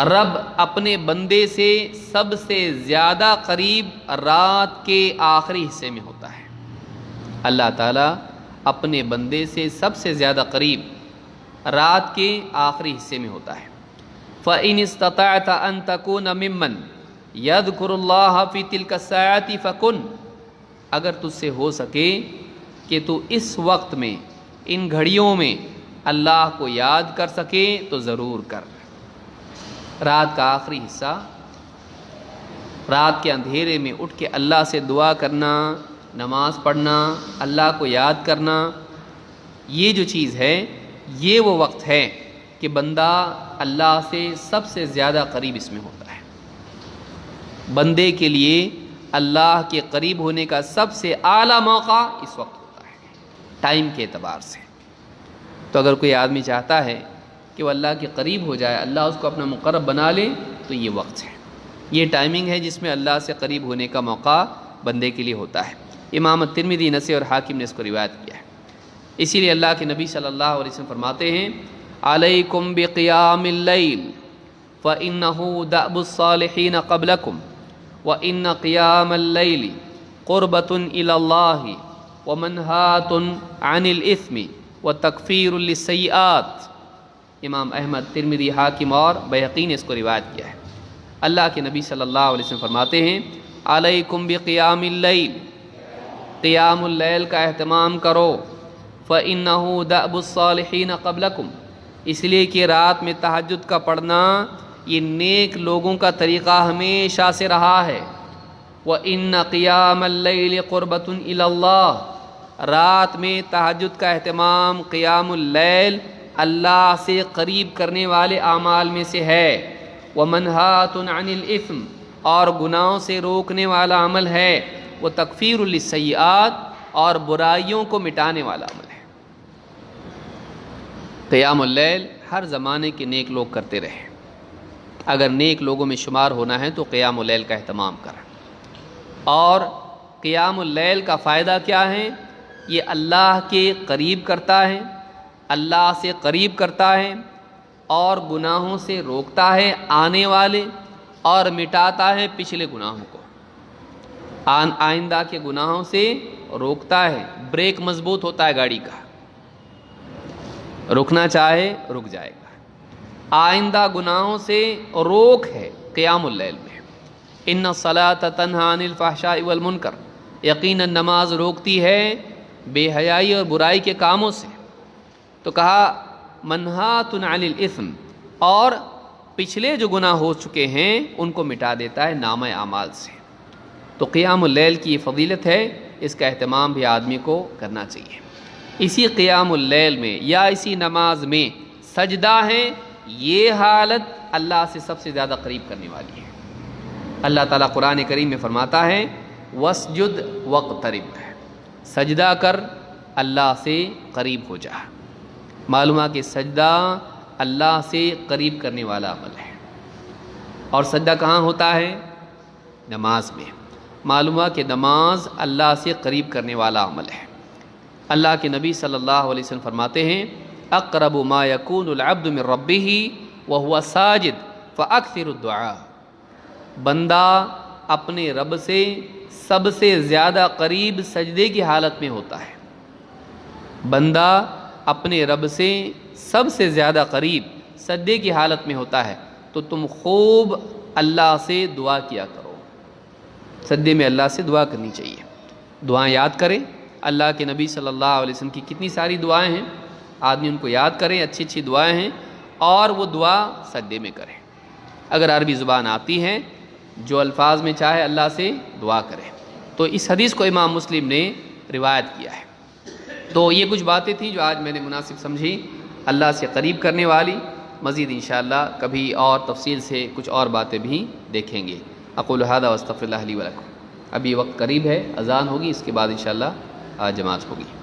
رب اپنے بندے سے سب سے زیادہ قریب رات کے آخری حصے میں ہوتا ہے۔ اللہ تعالیٰ اپنے بندے سے سب سے زیادہ قریب رات کے آخری حصے میں ہوتا ہے۔ فَإِنِ اسْتَطَعْتَ أَن تَكُونَ مِمَّن يَذْكُرُ اللَّهَ فِي تِلْكَ السَّاعَةِ فَكُن، اگر تجھ سے ہو سکے کہ تو اس وقت میں، ان گھڑیوں میں اللہ کو یاد کر سکے تو ضرور کر۔ رات کا آخری حصہ، رات کے اندھیرے میں اٹھ کے اللہ سے دعا کرنا، نماز پڑھنا، اللہ کو یاد کرنا، یہ جو چیز ہے یہ وہ وقت ہے کہ بندہ اللہ سے سب سے زیادہ قریب اس میں ہوتا ہے۔ بندے کے لیے اللہ کے قریب ہونے کا سب سے اعلیٰ موقع اس وقت ہوتا ہے ٹائم کے اعتبار سے۔ تو اگر کوئی آدمی چاہتا ہے کہ وہ اللہ کے قریب ہو جائے، اللہ اس کو اپنا مقرب بنا لے، تو یہ وقت ہے، یہ ٹائمنگ ہے جس میں اللہ سے قریب ہونے کا موقع بندے کے لیے ہوتا ہے۔ امام ترمذی، نسائی اور حاکم نے اس کو روایت کیا ہے۔ اسی لیے اللہ کے نبی صلی اللہ علیہ وسلم فرماتے ہیں علیکم بقیام اللیل فإنہ دأب الصالحین قبلکم وإن قیام اللیل قربۃ الی اللہ ومنہاۃ عن الإثم وتکفیر للسیئات۔ امام احمد، ترمذی، حاکم اور بیہقی نے اس کو روایت کیا ہے۔ اللہ کے نبی صلی اللہ علیہ وسلم فرماتے ہیں علیکم بقیام اللیل، قیام اللیل کا اہتمام کرو، فإنہ دأب الصالحین قبلکم، اس لیے کہ رات میں تہجد کا پڑھنا یہ نیک لوگوں کا طریقہ ہمیشہ سے رہا ہے۔ وإن قیام اللیل قربۃ الی اللہ، رات میں تہجد کا اہتمام، قیام اللیل اللہ سے قریب کرنے والے اعمال میں سے ہے۔ ومنہاۃ عن الإثم، اور گناہوں سے روکنے والا عمل ہے۔ وتکفیر للسیئات، اور برائیوں کو مٹانے والا عمل ہے۔ قیام اللیل ہر زمانے کے نیک لوگ کرتے رہے، اگر نیک لوگوں میں شمار ہونا ہے تو قیام اللیل کا اہتمام کریں۔ اور قیام اللیل کا فائدہ کیا ہے؟ یہ اللہ کے قریب کرتا ہے، اللہ سے قریب کرتا ہے، اور گناہوں سے روکتا ہے آنے والے، اور مٹاتا ہے پچھلے گناہوں کو، آئندہ کے گناہوں سے روکتا ہے۔ بریک مضبوط ہوتا ہے گاڑی کا، رکنا چاہے رک جائے گا۔ آئندہ گناہوں سے روک ہے قیام اللیل میں۔ ان الصلاۃ تنہی عن الفحشاء والمنکر، یقیناً نماز روکتی ہے بے حیائی اور برائی کے کاموں سے۔ تو کہا منہاۃ عن الاثم، اور پچھلے جو گناہ ہو چکے ہیں ان کو مٹا دیتا ہے نامہ اعمال سے۔ تو قیام اللیل کی یہ فضیلت ہے، اس کا اہتمام بھی آدمی کو کرنا چاہیے۔ اسی قیام اللیل میں یا اسی نماز میں سجدہ ہے، یہ حالت اللہ سے سب سے زیادہ قریب کرنے والی ہے۔ اللہ تعالیٰ قرآن کریم میں فرماتا ہے وَاسْجُدْ وَاقْتَرِب، سجدہ کر، اللہ سے قریب ہو جا۔ معلوم ہے کہ سجدہ اللہ سے قریب کرنے والا عمل ہے، اور سجدہ کہاں ہوتا ہے؟ نماز میں۔ معلوم ہے کہ نماز اللہ سے قریب کرنے والا عمل ہے۔ اللہ کے نبی صلی اللہ علیہ وسلم فرماتے ہیں اقرب ما یکون العبد من ربہ وہو ساجد فاکثر الدعاء، بندہ اپنے رب سے سب سے زیادہ قریب سجدے کی حالت میں ہوتا ہے۔ بندہ اپنے رب سے سب سے زیادہ قریب سجدے کی حالت میں ہوتا ہے، تو تم خوب اللہ سے دعا کیا کرو۔ سجدے میں اللہ سے دعا کرنی چاہیے، دعائیں یاد کریں۔ اللہ کے نبی صلی اللہ علیہ وسلم کی کتنی ساری دعائیں ہیں، آدمی ان کو یاد کریں، اچھی اچھی دعائیں ہیں، اور وہ دعا سجدے میں کریں۔ اگر عربی زبان آتی ہے، جو الفاظ میں چاہے اللہ سے دعا کرے۔ تو اس حدیث کو امام مسلم نے روایت کیا ہے۔ تو یہ کچھ باتیں تھیں جو آج میں نے مناسب سمجھی، اللہ سے قریب کرنے والی، مزید انشاءاللہ کبھی اور تفصیل سے کچھ اور باتیں بھی دیکھیں گے۔ اقول ھذا واستغفر اللہ لی ولکم۔ ابھی وقت قریب ہے، اذان ہوگی، اس کے بعد انشاءاللہ جماعت ہوگی۔